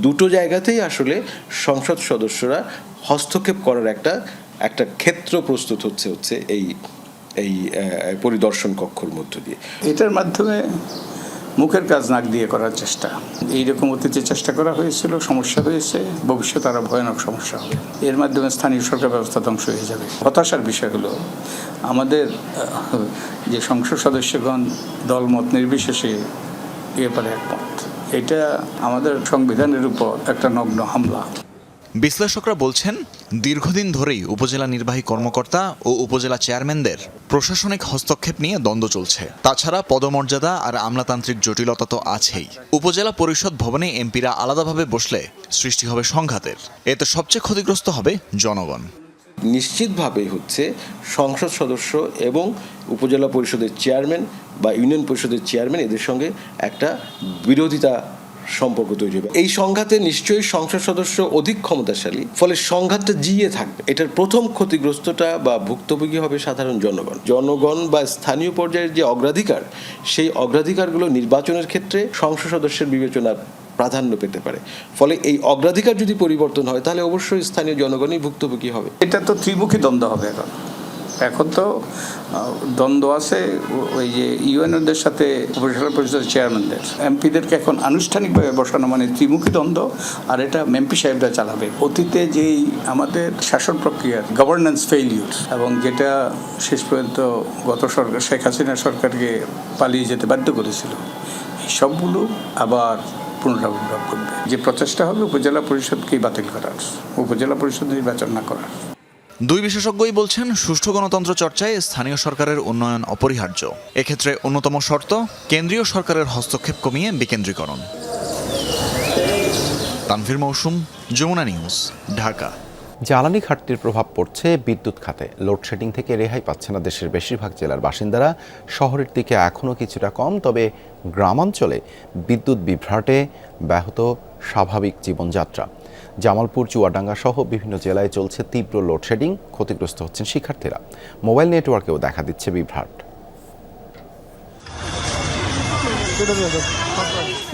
দুটো জায়গাতেই আসলে সংসদ সদস্যরা হস্তক্ষেপ করার একটা ক্ষেত্র প্রস্তুত হচ্ছে এই পরিদর্শন কক্ষর মধ্য দিয়ে। এটার মাধ্যমে মুখের কাজ নাক দিয়ে করার চেষ্টা, এইরকম অতীতে চেষ্টা করা হয়েছিল, সমস্যা হয়েছে, ভবিষ্যতে আরও ভয়ানক সমস্যা হবে। এর মাধ্যমে স্থানীয় সরকার ব্যবস্থা ধ্বংস হয়ে যাবে। হতাশার বিষয় হলো আমাদের যে সংসদ সদস্যগণ দলমত নির্বিশেষে ব্যাপারে একমত। এটা আমাদের সংবিধানের উপর একটা নগ্ন হামলা। বিশ্লেষকরা বলছেন, দীর্ঘদিন ধরেই উপজেলা নির্বাহী কর্মকর্তা ও উপজেলা চেয়ারম্যানদের প্রশাসনিক হস্তক্ষেপ নিয়ে দ্বন্দ্ব চলছে। তাছাড়া পদমর্যাদা আর আমলাতান্ত্রিক জটিলতা তো আছেই। উপজেলা পরিষদ ভবনে এমপিরা আলাদাভাবে বসলে সৃষ্টি হবে সংঘাতের। এতে সবচেয়ে ক্ষতিগ্রস্ত হবে জনগণ। নিশ্চিতভাবেই হচ্ছে সংসদ সদস্য এবং উপজেলা পরিষদের চেয়ারম্যান বা ইউনিয়ন পরিষদের চেয়ারম্যান এদের সঙ্গে একটা বিরোধিতা সম্পর্ক তৈরি হবে। এই সংঘাতে নিশ্চয়ই সংসদ সদস্য অধিক ক্ষমতাশালী, ফলে সংঘাতটা জিয়ে থাকবে। এটার প্রথম ক্ষতিগ্রস্তটা বা ভুক্তভোগী হবে সাধারণ জনগণ বা স্থানীয় পর্যায়ের যে অগ্রাধিকার, সেই অগ্রাধিকারগুলো নির্বাচনের ক্ষেত্রে সংসদ সদস্যের বিবেচনা প্রাধান্য পেতে পারে। ফলে এই অগ্রাধিকার যদি পরিবর্তন হয় তাহলে অবশ্যই স্থানীয় জনগণই ভুক্তভোগী হবে। এটা তো ত্রিমুখী দ্বন্দ্ব হবে। এখন তো দ্বন্দ্ব আছে ওই যে ইউএনওদের সাথে উপজেলা পরিষদের চেয়ারম্যানদের, এমপিদেরকে এখন আনুষ্ঠানিকভাবে বসানো মানে ত্রিমুখী দ্বন্দ্ব, আর এটা এমপি সাহেবরা চালাবে। অতীতে যেই আমাদের শাসন প্রক্রিয়ার গভর্নেন্স ফেইলিউর এবং যেটা শেষ পর্যন্ত গত সরকার শেখ হাসিনা সরকারকে পালিয়ে যেতে বাধ্য করেছিল, এই সবগুলো আবার পুনরাবির্ভাব করবে। যে প্রচেষ্টা হবে উপজেলা পরিষদকেই বাতিল করার, উপজেলা পরিষদ নির্বাচন না করার। দুই বিশেষজ্ঞই বলছেন, সুষ্ঠু গণতন্ত্র চর্চায় স্থানীয় সরকারের উন্নয়ন অপরিহার্য। এক্ষেত্রে অন্যতম শর্ত কেন্দ্রীয় সরকারের হস্তক্ষেপ কমিয়ে বিকেন্দ্রীকরণ। তানভীর মৌসুম, যমুনা নিউজ, ঢাকা। জ্বালানি ঘাটতির প্রভাব পড়ছে বিদ্যুৎ খাতে। লোডশেডিং থেকে রেহাই পাচ্ছে না দেশের বেশিরভাগ জেলার বাসিন্দারা। শহরের দিকে এখনও কিছুটা কম, তবে গ্রামাঞ্চলে বিদ্যুৎ বিভ্রাটে ব্যাহত স্বাভাবিক জীবনযাত্রা। জামালপুর, চুয়াডাঙ্গা সহ বিভিন্ন জেলায় চলছে তীব্র লোডশেডিং। ক্ষতিগ্রস্ত হচ্ছেন শিক্ষার্থীরা। মোবাইল নেটওয়ার্কেও দেখা দিচ্ছে বিভ্রাট।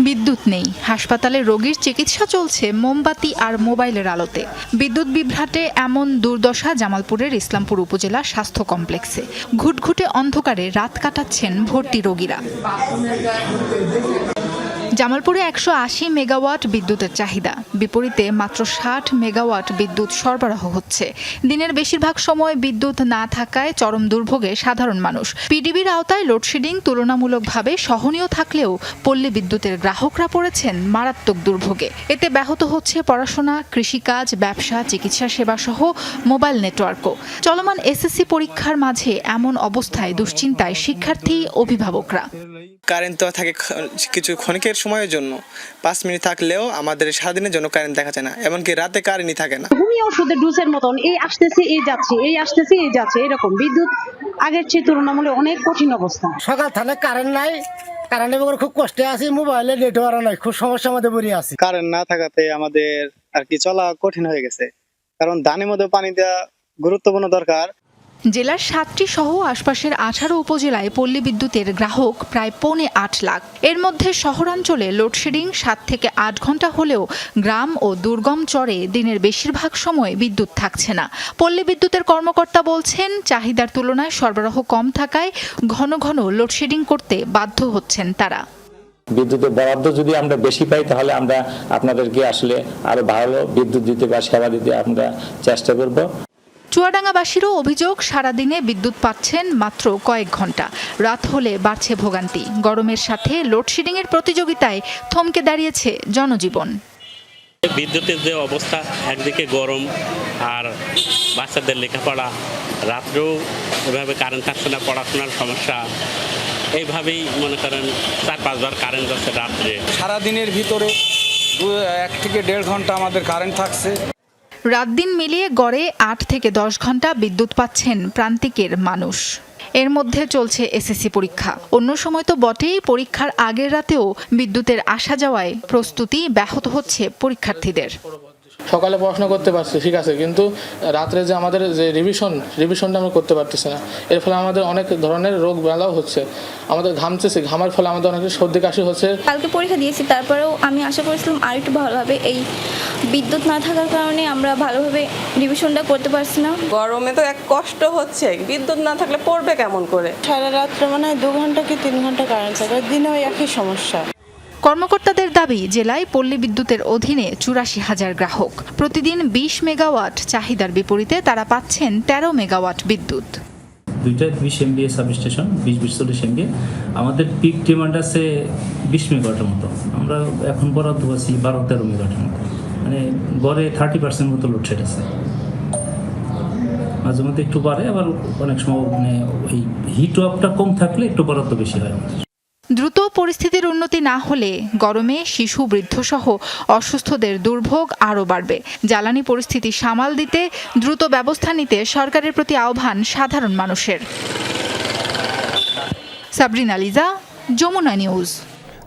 বিদ্যুৎ নেই, হাসপাতালে রোগীর চিকিৎসা চলছে মোমবাতি আর মোবাইলের আলোতে। বিদ্যুৎ বিভ্রাটে এমন দুর্দশা জামালপুরের ইসলামপুর উপজেলা স্বাস্থ্য কমপ্লেক্সে। ঘুটঘুটে অন্ধকারে রাত কাটাচ্ছেন ভর্তি রোগীরা। জামালপুরে ১৮০ মেগাওয়াট বিদ্যুতের চাহিদা, বিপরীতে মাত্র ৬০ মেগাওয়াট বিদ্যুৎ সরবরাহ হচ্ছে। দিনের বেশিরভাগ সময় বিদ্যুৎ না থাকায় চরম দুর্ভোগে সাধারণ মানুষ। পিডিবির আওতায় লোডশেডিং তুলনামূলকভাবে সহনীয় থাকলেও পল্লী বিদ্যুতের গ্রাহকরা পড়েছেন মারাত্মক দুর্ভোগে। এতে ব্যাহত হচ্ছে পড়াশোনা, কৃষিকাজ, ব্যবসা, চিকিৎসা সেবা সহ মোবাইল নেটওয়ার্কও। চলমান এসএসসি পরীক্ষার মাঝে এমন অবস্থায় দুশ্চিন্তায় শিক্ষার্থী, অভিভাবকরা। কারেন্ট তো থাকে কিছু ক্ষণিকের সময়ের জন্য, 5 মিনিট থাকলেও আমাদের সারাদিনের জন্য কারেন্ট দেখা যায় না, এমনকি রাতে কারেন্টই থাকে না। ঘুমিয়ে ওষুধের ডোজের মতন এই আসতেছে এই যাচ্ছে, এই আসতেছে এই যাচ্ছে, এরকম বিদ্যুৎ আগের চেয়ে তুলনামূলক অনেক কঠিন অবস্থা। সকাল থেকে কারেন্ট নাই, কারেন্টের ব্যাপারে খুব কষ্টে আছি, মোবাইলে নেটওয়ার্ক নাই, খুব সমস্যার মধ্যে পড়ে আছি। কারেন্ট না থাকাতে আমাদের আর কি চলা কঠিন হয়ে গেছে। কারণ ধানের মধ্যে পানি দেওয়া গুরুত্বপূর্ণ দরকার। জেলার 7টি সহ আশপাশের 18 উপজেলায় পল্লী বিদ্যুতের গ্রাহক প্রায় 8.25 লাখ। এর মধ্যে শহরাঞ্চলে লোডশেডিং 7 থেকে 8 ঘন্টা হলেও গ্রাম ও দুর্গম চরে দিনের বেশিরভাগ সময় বিদ্যুৎ থাকছে না। পল্লী বিদ্যুতের কর্মকর্তা বলছেন, চাহিদার তুলনায় সরবরাহ কম থাকায় ঘন ঘন লোডশেডিং করতে বাধ্য হচ্ছেন তারা। বিদ্যুতের বরাদ্দ যদি আমরা বেশি পাই তাহলে আমরা আপনাদেরকে আসলে আরো ভালো বিদ্যুৎ দিতে বা সেবা দিতে আমরা চেষ্টা করব। চুয়াডাঙ্গাবাসীরও অভিযোগ, সারাদিনে বিদ্যুৎ পাচ্ছেন মাত্র কয়েক ঘন্টা। রাত হলে বাড়ছে ভোগান্তি। গরমের সাথে লোডশেডিংয়ের প্রতিযোগিতায় থমকে দাঁড়িয়েছে জনজীবন। বিদ্যুতের যে অবস্থা, একদিকে গরম আর বাচ্চাদের লেখাপড়া, রাত্রেও এভাবে কারেন্ট থাকছে না, পড়াশোনার সমস্যা, এইভাবেই মনে করেন 4-5 বার কারেন্ট যাচ্ছে রাত্রে। সারাদিনের ভিতরে 1 থেকে 1.5 ঘন্টা আমাদের কারেন্ট থাকছে। রাত দিন মিলিয়ে গড়ে 8 থেকে 10 ঘন্টা বিদ্যুৎ পাচ্ছেন প্রান্তিকের মানুষ। এর মধ্যে চলছে এসএসসি পরীক্ষা। অন্য সময় তো বটেই, পরীক্ষার আগের রাতেও বিদ্যুতের আসা যাওয়ায় প্রস্তুতি ব্যাহত হচ্ছে পরীক্ষার্থীদের। সকালে পড়াশোনা করতে পারছি, ঠিক আছে, কিন্তু রাত্রে যে আমাদের যে রিভিশনটা আমরা করতে পারতেছি না। এর ফলে আমাদের অনেক ধরনের রোগ বেলাও হচ্ছে। আমাদের ঘামতেছি, ঘামার ফলে আমাদের অনেক সর্দি কাশি হচ্ছে। কালকে পরীক্ষা দিয়েছি, তারপরেও আমি আশা করেছিলাম আর একটু ভালোভাবে। এই বিদ্যুৎ না থাকার কারণে আমরা ভালোভাবে রিভিশনটা করতে পারছি না। গরমে তো এক কষ্ট হচ্ছে, বিদ্যুৎ না থাকলে পড়বে কেমন করে? সারা রাত্রে মানে 2 ঘন্টা কি 3 ঘন্টা কারেন্ট থাকে, দিনেও একই সমস্যা। কর্মকর্তাদের দাবি, জেলায় পল্লী বিদ্যুতের অধীনে 84,000 গ্রাহক। প্রতিদিন 20 মেগাওয়াট চাহিদার বিপরীতে তারা পাচ্ছেন 13 মেগাওয়াট বিদ্যুৎ। 20 MVA সাবস্টেশন, 20-40 MVA। আমাদের পিক ডিমান্ড আছে 20 মেগাওয়াটের মতো। আমরা এখন বরাদ্দ আছি 12-13 মেগাওয়াটের মতো। মানে গড়ে 30% মতো লোডশেড আছে। মাঝে মধ্যে একটু বাড়ে, আবার অনেক সময় মানে ওই হিট আপটা কম থাকলে একটু বরাদ্দ বেশি হয় আমাদের। দ্রুত পরিস্থিতির উন্নতি না হলে গরমে শিশু, বৃদ্ধসহ অসুস্থদের দুর্ভোগ আরও বাড়বে। জ্বালানি পরিস্থিতি সামাল দিতে দ্রুত ব্যবস্থা নিতে সরকারের প্রতি আহ্বান সাধারণ মানুষের। সাবরিনা লিজা, যমুনা নিউজ।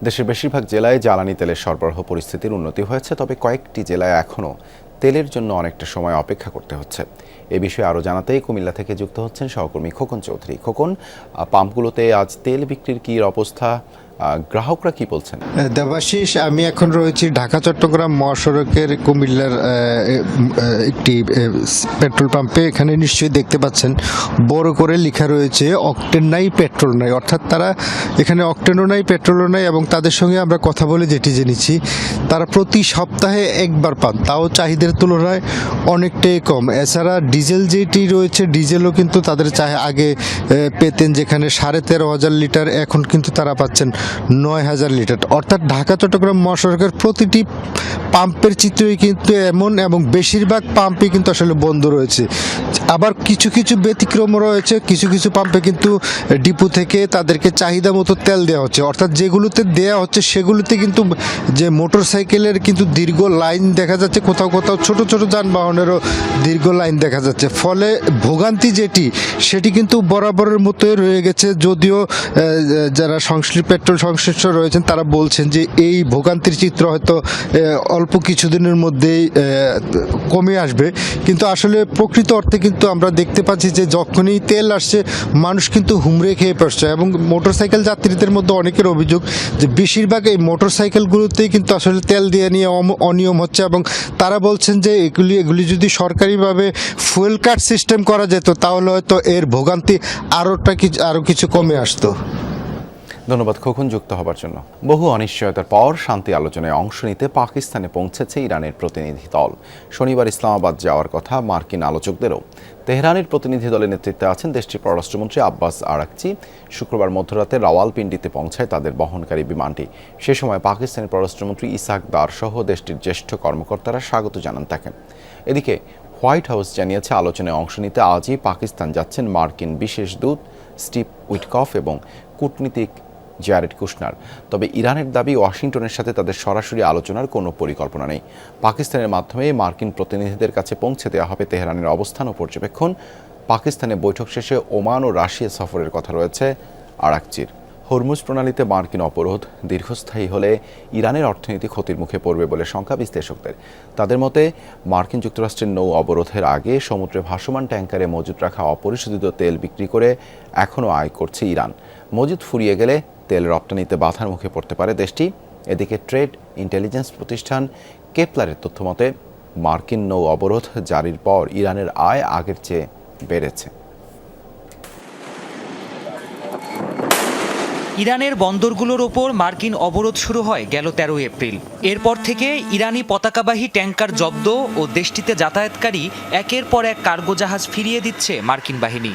দেশের বেশিরভাগ জেলায় জ্বালানি তেলের সরবরাহ পরিস্থিতির উন্নতি হয়েছে, তবে কয়েকটি জেলায় এখনও তেলের জন্য অনেকটা সময় অপেক্ষা করতে হচ্ছে। এ বিষয়ে আরও জানাতেই কুমিল্লা থেকে যুক্ত হচ্ছেন সহকর্মী খোকন চৌধুরী। খোকন, পাম্পগুলোতে আজ তেল বিক্রির কী অবস্থা, গ্রাহকরা কি বলছেন? দেবাশিস, আমি এখন রয়েছি ঢাকা চট্টগ্রাম মহাসড়কের কুমিল্লার একটি পেট্রোল পাম্পে। এখানে নিশ্চয়ই দেখতে পাচ্ছেন বড় করে লেখা রয়েছে অকটেন নাই, পেট্রোল নাই। অর্থাৎ তারা এখানে অকটেনও নাই, পেট্রোলও নাই, এবং তাদের সঙ্গে আমরা কথা বলে যেটি জেনেছি তারা প্রতি সপ্তাহে একবার পান, তাও চাহিদার তুলনায় অনেকটাই কম। এছাড়া ডিজেল যেটি রয়েছে, ডিজেলও কিন্তু তাদের আগে পেতেন যেখানে 13,500 লিটার, এখন কিন্তু তারা পাচ্ছেন 9,000 লিটার। অর্থাৎ ঢাকা চট্টগ্রাম মহাসড়কের প্রতিটি পাম্পের চিত্রই কিন্তু এমন, এবং বেশিরভাগ পাম্পই কিন্তু আসলে বন্ধ রয়েছে। আবার কিছু কিছু ব্যতিক্রম রয়েছে, কিছু কিছু পাম্পে কিন্তু ডিপো থেকে তাদেরকে চাহিদা মতো তেল দেওয়া হচ্ছে। অর্থাৎ যেগুলোতে দেওয়া হচ্ছে সেগুলোতে কিন্তু যে মোটর সাইকেলের কিন্তু দীর্ঘ লাইন দেখা যাচ্ছে, কোথাও কোথাও ছোট ছোট যানবাহনেরও দীর্ঘ লাইন দেখা যাচ্ছে। ফলে ভোগান্তি সেটি কিন্তু বরাবরের মতোই রয়ে গেছে। যদিও যারা পেট্রোল সংশ্লিষ্ট রয়েছেন তারা বলছেন যে এই ভোগান্তির চিত্র হয়তো অল্প কিছুদিনের মধ্যেই কমে আসবে, কিন্তু আসলে প্রকৃত অর্থে কিন্তু আমরা দেখতে পাচ্ছি যে যখনই তেল আসছে মানুষ কিন্তু হুমড়ে খেয়ে পড়ছে। এবং মোটরসাইকেল যাত্রীদের মধ্যে অনেকের অভিযোগ যে বেশিরভাগ এই মোটরসাইকেলগুলোতেই কিন্তু আসলে তেল দিয়ে নিয়ে অনিয়ম হচ্ছে, এবং তারা বলছেন যে এগুলি যদি সরকারিভাবে ফুয়েল কার্ড সিস্টেম করা যেত তাহলে হয়তো এর ভোগান্তি আরও কিছু কমে আসতো। ধন্যবাদ খোকন যুক্ত হবার জন্য। বহু অনিশ্চয়তার পর শান্তি আলোচনায় অংশ নিতে পাকিস্তানে পৌঁছেছে ইরানের প্রতিনিধি দল। শনিবার ইসলামাবাদ যাওয়ার কথা মার্কিন আলোচকদেরও। তেহরানের প্রতিনিধি দলের নেতৃত্বে আছেন দেশটির পররাষ্ট্রমন্ত্রী আব্বাস আরাকচি। শুক্রবার মধ্যরাতে রাওয়ালপিন্ডিতে পৌঁছায় তাদের বহনকারী বিমানটি। সে সময় পাকিস্তানের পররাষ্ট্রমন্ত্রী ইসাক দার সহ দেশটির জ্যেষ্ঠ কর্মকর্তারা স্বাগত জানান তাকে। এদিকে হোয়াইট হাউস জানিয়েছে আলোচনায় অংশ নিতে আজই পাকিস্তান যাচ্ছেন মার্কিন বিশেষ দূত স্টিভ উইটকফ এবং কূটনীতিক জ্যারেড কুশনার। তবে ইরানের দাবি ওয়াশিংটনের সাথে তাদের সরাসরি আলোচনার কোনো পরিকল্পনা নেই। পাকিস্তানের মাধ্যমে মার্কিন প্রতিনিধিদের কাছে পৌঁছে দেওয়া হবে তেহরানের অবস্থান ও পর্যবেক্ষণ। পাকিস্তানে বৈঠক শেষে ওমান ও রাশিয়া সফরের কথা রয়েছে আরাকচির। হরমুজ প্রণালীতে মার্কিন অবরোধ দীর্ঘস্থায়ী হলে ইরানের অর্থনীতি ক্ষতির মুখে পড়বে বলে শঙ্কা বিশ্লেষকদের। তাদের মতে মার্কিন যুক্তরাষ্ট্রের নৌ অবরোধের আগে সমুদ্রে ভাসমান ট্যাঙ্কারে মজুত রাখা অপরিশোধিত তেল বিক্রি করে এখনও আয় করছে ইরান। মজুত ফুরিয়ে গেলে তেল রপ্তানিতে বাধার মুখে পড়তে পারে দেশটি। এদিকে ট্রেড ইন্টেলিজেন্স প্রতিষ্ঠান কেপলারের তথ্যমতে মার্কিন নৌ অবরোধ জারির পর ইরানের আয় আগের চেয়ে বেড়েছে। ইরানের বন্দরগুলোর ওপর মার্কিন অবরোধ শুরু হয় গেল 13 এপ্রিল। এরপর থেকে ইরানি পতাকাবাহী ট্যাঙ্কার জব্দ ও দেশটিতে যাতায়াতকারী একের পর এক কার্গো জাহাজ ফিরিয়ে দিচ্ছে মার্কিন বাহিনী।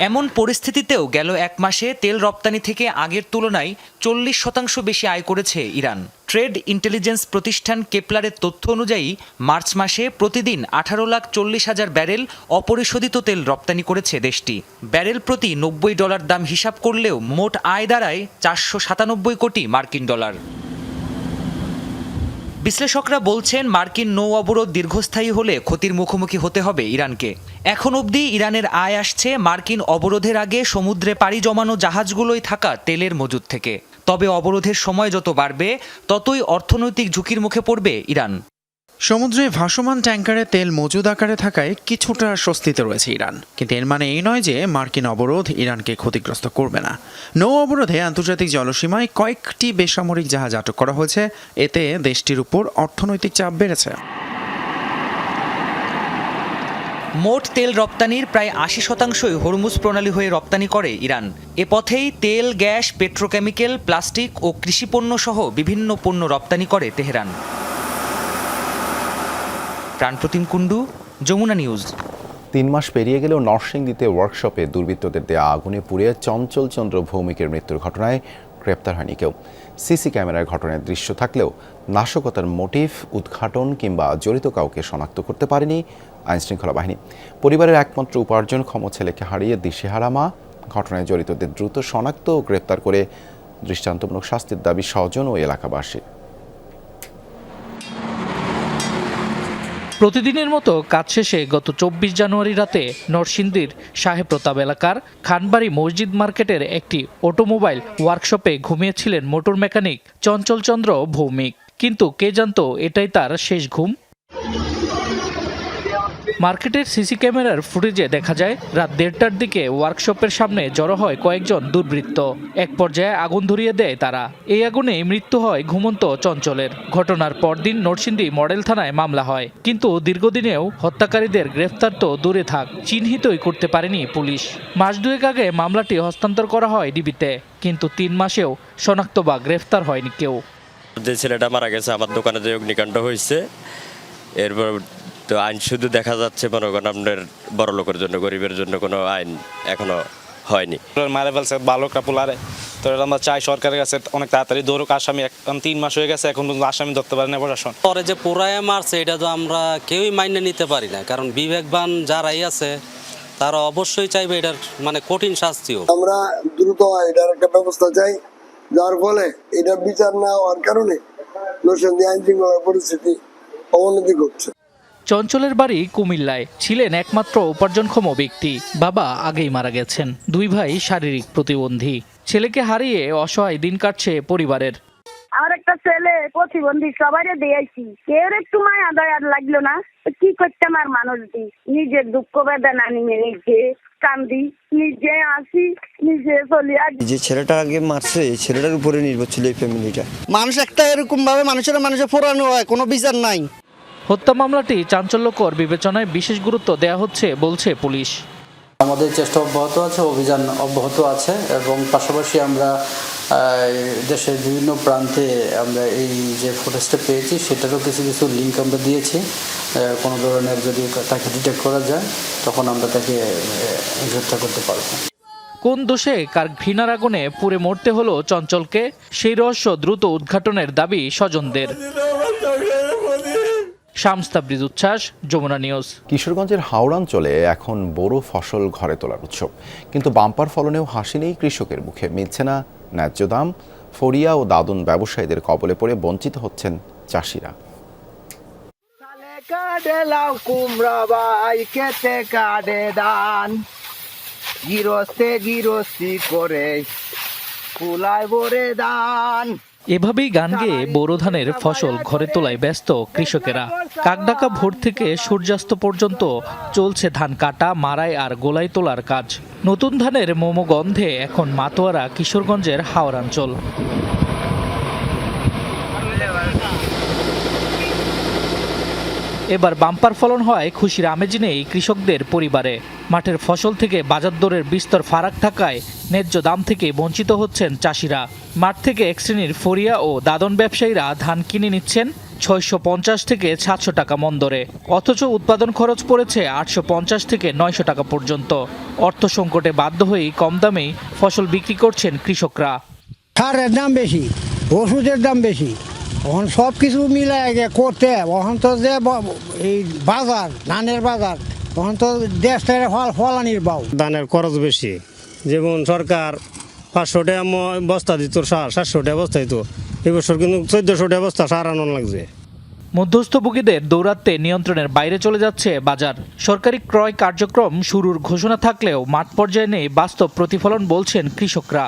এমন পরিস্থিতিতেও গেল এক মাসে তেল রপ্তানি থেকে আগের তুলনায় 40% বেশি আয় করেছে ইরান। ট্রেড ইন্টেলিজেন্স প্রতিষ্ঠান কেপলারের তথ্য অনুযায়ী মার্চ মাসে প্রতিদিন 18,40,000 ব্যারেল অপরিশোধিত তেল রপ্তানি করেছে দেশটি। ব্যারেল প্রতি $90 দাম হিসাব করলেও মোট আয় দাঁড়ায় 497 কোটি মার্কিন ডলার। বিশ্লেষকরা বলছেন মার্কিন নৌ অবরোধ দীর্ঘস্থায়ী হলে ক্ষতির মুখোমুখি হতে হবে ইরানকে। এখন অবধি ইরানের আয় আসছে মার্কিন অবরোধের আগে সমুদ্রে পাড়ি জমানো জাহাজগুলোই থাকা তেলের মজুদ থেকে। তবে অবরোধের সময় যত বাড়বে ততই অর্থনৈতিক ঝুঁকির মুখে পড়বে ইরান। সমুদ্রে ভাসমান ট্যাঙ্কারে তেল মজুদ আকারে থাকায় কিছুটা স্বস্তিতে রয়েছে ইরান, কিন্তু এর মানে এই নয় যে মার্কিন অবরোধ ইরানকে ক্ষতিগ্রস্ত করবে না। নৌ অবরোধে আন্তর্জাতিক জলসীমায় কয়েকটি বেসামরিক জাহাজ আটক করা হয়েছে, এতে দেশটির উপর অর্থনৈতিক চাপ বেড়েছে। মোট তেল রপ্তানির প্রায় 80% হরমুজ প্রণালী হয়ে রপ্তানি করে ইরান। এ পথেই তেল, গ্যাস, পেট্রোকেমিক্যাল, প্লাস্টিক ও কৃষিপণ্য সহ বিভিন্ন পণ্য রপ্তানি করে তেহরান। প্রাণপ্রতিম কুণ্ডু, যমুনা নিউজ। 3 মাস পেরিয়ে গেলেও নরসিংদীতে ওয়ার্কশপে দুর্বৃত্তদের দেয়া আগুনে পুড়ে চঞ্চল চন্দ্র ভৌমিকের মৃত্যুর ঘটনায় গ্রেপ্তার হয়নি কেউ। সিসি ক্যামেরার ঘটনার দৃশ্য থাকলেও নাশকতার মোটিভ উদ্ঘাটন কিংবা জড়িত কাউকে শনাক্ত করতে পারেনি আইনশৃঙ্খলা বাহিনী। পরিবারের একমাত্র উপার্জনক্ষম ছেলেকে হারিয়ে দিশেহারা মা। ঘটনায় জড়িতদের দ্রুত শনাক্ত ও গ্রেপ্তার করে দৃষ্টান্তমূলক শাস্তির দাবি স্বজন ও এলাকাবাসী। প্রতিদিনের মতো কাজ শেষে গত 24 জানুয়ারি রাতে নরসিংদীর সাহেব প্রতাপ এলাকার খানবাড়ি মসজিদ মার্কেটের একটি অটোমোবাইল ওয়ার্কশপে ঘুমিয়েছিলেন মোটর মেকানিক চঞ্চল চন্দ্র ভৌমিক। কিন্তু কে জানতো এটাই তার শেষ ঘুম। মার্কেটের সিসি ক্যামেরার ফুটেজে দেখা যায় রাত 1:30টার দিকে ওয়ার্কশপের সামনে জড়ো হয় কয়েকজন দুর্বৃত্ত। এক পর্যায়ে আগুন ধরিয়ে দেয় তারা। এই আগুনে মৃত্যু হয় ঘুমন্ত চঞ্চলের। ঘটনার পরদিন নরসিংদী মডেল থানায় মামলা হয়, কিন্তু দীর্ঘদিনেও হত্যাকারীদের গ্রেফতার তো দূরে থাক, চিহ্নিতই করতে পারেনি পুলিশ। মাস দুয়েক আগে মামলাটি হস্তান্তর করা হয় ডিবিতে, কিন্তু 3 মাসেও শনাক্ত বা গ্রেফতার হয়নি কেউ। যে ছেলেটা মারা গেছে আমার দোকানে যে অগ্নিকাণ্ড হয়েছে, এরপর তো আইন শুধু দেখা যাচ্ছে মনে করেন আপনার বড় লোকের জন্য, গরিবের জন্য কোনো আইন এখনো হয়নি। মারে ফেলছে ভালো কাপুলারে, তো আমরা চাই সরকারের কাছে অনেক তাড়াতাড়ি ধরুক আসামি। 3 মাস হয়ে গেছে, এখন পর্যন্ত আসামি ধরতে পারে না প্রশাসন। পরে যে পুরায় মারছে এটা তো আমরা কেউই মাইনে নিতে পারি না, কারণ বিবেকবান যারাই আছে তারা অবশ্যই চাইবে এটার মানে কঠিন শাস্তি হোক। আমরা দ্রুত এটার একটা ব্যবস্থা চাই, যার ফলে এটা বিচার না হওয়ার কারণে নরসিংদী আইন শৃঙ্খলার পরিস্থিতি অবনতি ঘটছে। চঞ্চলের বাড়ি কুমিল্লায়, ছিলেন একমাত্র উপার্জনক্ষম ব্যক্তি। বাবা আগেই মারা গেছেন, 2 ভাই শারীরিক প্রতিবন্ধী। ছেলেকে হারিয়ে অসহায় দিন কাটছে পরিবারের। আমার একটা ছেলে প্রতিবন্ধী, সবাইরে দিয়েছি, কেউ একটু মায়া দয়া লাগলো না। কি করতাম আর মানুষ দি, নিজের দুঃখ বেদনা নিয়ে নিজে কান্দি, নিজে আসি, নিজে চলি। যে ছেলেটা আগে মারছে এই ছেলেটার উপরে নির্ভর ছিল এই ফ্যামিলিটা। মানুষ একটা এরকম ভাবে মানুষের পোড়ানো হয়, কোনো বিচার নাই। হত্যা মামলাটি চাঞ্চল্যকর বিবেচনায় বিশেষ গুরুত্ব দেওয়া হচ্ছে বলছে পুলিশ। আমাদের চেষ্টা অব্যাহত আছে, অভিযান অব্যাহত আছে, এবং পাশাপাশি আমরা দেশের বিভিন্ন প্রান্তে আমরা এই যে ফুটেজটা পেয়েছি সেটারও কিছু কিছু লিঙ্ক আমরা দিয়েছি। কোনো ধরনের যদি তাকে ডিটেক্ট করা যায় তখন আমরা তাকে গ্রেফতার করতে পারব। কোন দোষে কার ঘৃণার আগুনে পুড়ে মরতে হলো চঞ্চলকে, সেই রহস্য দ্রুত উদ্ঘাটনের দাবি স্বজনদের। শামস্তাবৃজ উচ্ছ্বাস, যমুনা নিউজ। কিশোরগঞ্জের হাওড়াঞ্চলে এখন বোরো ফসল ঘরে তোলার উৎসব, কিন্তু বাম্পার ফলনেও হাসি নেই কৃষকের মুখে। মিলছে না ন্যায্য দাম, ফড়িয়া ও দাদন ব্যবসায়ীদের কবলে পড়ে বঞ্চিত হচ্ছেন চাষিরা। গিরস্তি করে কুলায় ভরে দান। এভাবেই গান গেয়ে বোরো ধানের ফসল ঘরে তোলায় ব্যস্ত কৃষকেরা। কাকডাকা ভোর থেকে সূর্যাস্ত পর্যন্ত চলছে ধান কাটা, মাড়াই আর গোলাই তোলার কাজ। নতুন ধানের মোমো গন্ধে এখন মাতোয়ারা কিশোরগঞ্জের হাওড়াঞ্চল। এবার বাম্পার ফলন হওয়ায় খুশির আমেজ নেই কৃষকদের পরিবারে। মাঠের ফসল থেকে বাজার দরের বিস্তর ফারাক থাকায় ন্যায্য দাম থেকে বঞ্চিত হচ্ছেন চাষিরা। মাঠ থেকে এক শ্রেণীর ফরিয়া ও দাদন ব্যবসায়ীরা ধান কিনে নিচ্ছেন 650 থেকে 700 টাকা মন দরে, অথচ উৎপাদন খরচ পড়েছে 850 থেকে 900 টাকা পর্যন্ত। অর্থ সংকটে বাধ্য হয়েই কম দামেই ফসল বিক্রি করছেন কৃষকরা। সারের দাম বেশি, ওষুধের দাম বেশি, এখন সব কিছু মিলাই করতে এখন তো যে এই বাজার ধানের বাজার এখন তো দেশটার ফলানির বাউ। ধানের খরচ বেশি, যেমন সরকার 500 টাকা বস্তা দিত সার, 700 টাকা বস্তা দিত, এবছর কিন্তু 1400 টাকা বস্তা সার আনন্দ লাগছে। মধ্যস্থভোগীদের দৌরাত্মে নিয়ন্ত্রণের বাইরে চলে যাচ্ছে বাজার। সরকারি ক্রয় কার্যক্রম শুরুর ঘোষণা থাকলেও মাঠ পর্যায়ে নেই বাস্তব প্রতিফলন বলছেন কৃষকরা।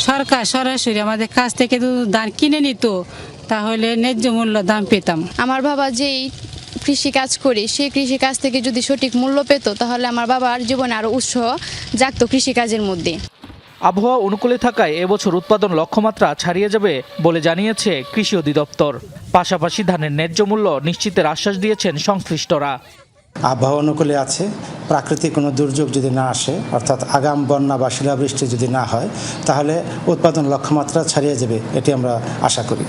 সরকার সরাসরি আমাদের কাছ থেকে ধান কিনে নিত, তাহলে ন্যায্য মূল্য দাম পেতাম। আমার বাবা যেই কৃষিকাজ করি সেই কৃষিকাজ থেকে যদি সঠিক মূল্য পেত তাহলে আমার বাবার জীবনে আরও উৎসাহ জাগত কৃষিকাজের মধ্যে। আবহাওয়া অনুকূলে থাকায় এবছর উৎপাদন লক্ষ্যমাত্রা ছাড়িয়ে যাবে বলে জানিয়েছে কৃষি অধিদপ্তর। পাশাপাশি ধানের ন্যায্য মূল্য নিশ্চিতের আশ্বাস দিয়েছেন সংশ্লিষ্টরা। আবহাওয়া অনুকূলে আছে, প্রাকৃতিক কোনো দুর্যোগ যদি না আসে, অর্থাৎ আগাম বন্যা বা শিলাবৃষ্টি যদি না হয়, তাহলে উৎপাদন লক্ষ্যমাত্রা ছাড়িয়ে যাবে, এটি আমরা আশা করি।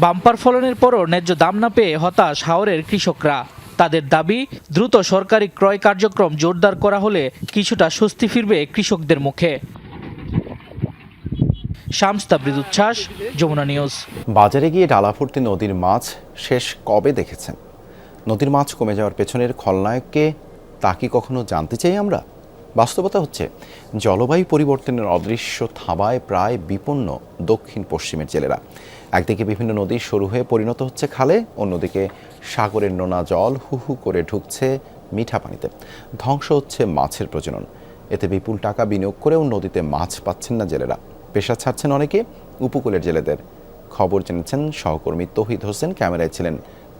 বাম্পার ফলনের পরও ন্যায্য দাম না পেয়ে হতাশ হাওরের কৃষকরা। তাদের দাবি, দ্রুত সরকারি ক্রয় কার্যক্রম জোরদার করা হলে কিছুটা স্বস্তি ফিরবে কৃষকদের মুখে। শামস তাবরিদ উচ্ছ্বাস, যমুনা নিউজ। বাজারে গিয়ে ডালা ভর্তি নদীর মাছ শেষ কবে দেখেছেন? নদীর মাছ কমে যাওয়ার পেছনের খলনায়ককে তা কি কখনো জানতে চাই আমরা? বাস্তবতা হচ্ছে জলবায়ু পরিবর্তনের অদৃশ্য থাবায় প্রায় বিপন্ন দক্ষিণ পশ্চিমের জেলেরা। একদিকে বিভিন্ন নদী সরু হয়ে পরিণত হচ্ছে খালে, অন্যদিকে সাগরের নোনা জল হু হু করে ঢুকছে মিঠা পানিতে। ধ্বংস হচ্ছে মাছের প্রজনন। এতে বিপুল টাকা বিনিয়োগ করেও নদীতে মাছ পাচ্ছেন না জেলেরা। পেশা ছাড়ছেন অনেকে। উপকূলের জেলেদের খবর জেনেছেন সহকর্মী তৌহিদ হোসেন, ক্যামেরায় ছিলেন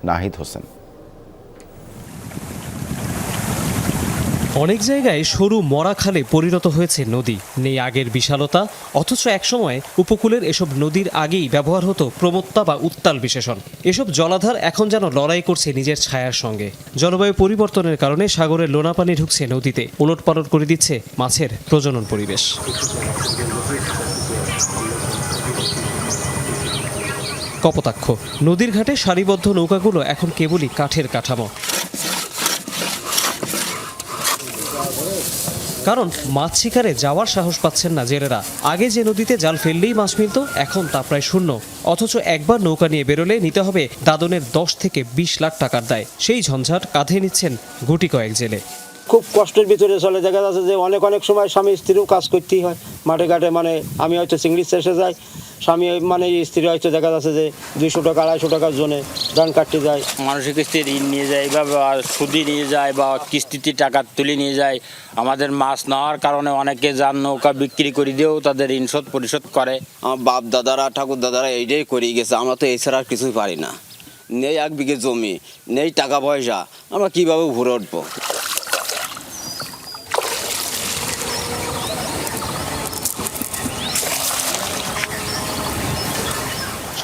নাহিদ হোসেন। অনেক জায়গায় সরু মরা খালে পরিণত হয়েছে নদী, নেই আগের বিশালতা, অথচ একসময় উপকূলের এসব নদীর আগেই ব্যবহার হতো প্রমত্তা বা উত্তাল বিশেষণ। এসব জলাধার এখন যেন লড়াই করছে নিজের ছায়ার সঙ্গে। জলবায়ু পরিবর্তনের কারণে সাগরের লোনা পানি ঢুকছে নদীতে, ওলটপালট করে দিচ্ছে মাছের প্রজনন পরিবেশ। কপোতাক্ষ নদীর ঘাটে সারিবদ্ধ নৌকাগুলো এখন কেবলই কাঠের কাঠামো। কারণ মাছ শিকারে যাওয়ার সাহস পাচ্ছেন না জেলেরা। আগে যে নদীতে জাল ফেললেই মাছ মিলত, এখন তা প্রায় শূন্য। অথচ একবার নৌকা নিয়ে বেরোলে নিতে হবে দাদনের 10 থেকে 20 লাখ টাকার দায়। সেই ঝঞ্ঝাট কাঁধে নিচ্ছেন গুটি কয়েক জেলে। খুব কষ্টের ভিতরে চলে, দেখা যাচ্ছে যে অনেক সময় স্বামী স্ত্রীও কাজ করতেই হয় মাঠে ঘাটে। মানে আমি হয়তো চিংড়ি শেষে যাই, স্বামী মানে স্ত্রী হয়তো দেখা যাচ্ছে যে 200 টাকা 250 টাকার জন্য ধান কাটতে যায়। মানুষের কিস্তি ঋণ নিয়ে যায় বা সুদি নিয়ে যায় বা কিস্তিতে টাকা তুলে নিয়ে যায়। আমাদের মাছ নেওয়ার কারণে অনেকে যান নৌকা বিক্রি করে দিয়েও তাদের ঋণ শোধ পরিশোধ করে। আমার বাপ দাদারা ঠাকুর দাদারা এইটাই করে গেছে, আমরা তো এছাড়া আর কিছুই পারি না। নেই 1 বিঘে জমি, নেই টাকা পয়সা, আমরা কীভাবে ঘুরে উঠবো?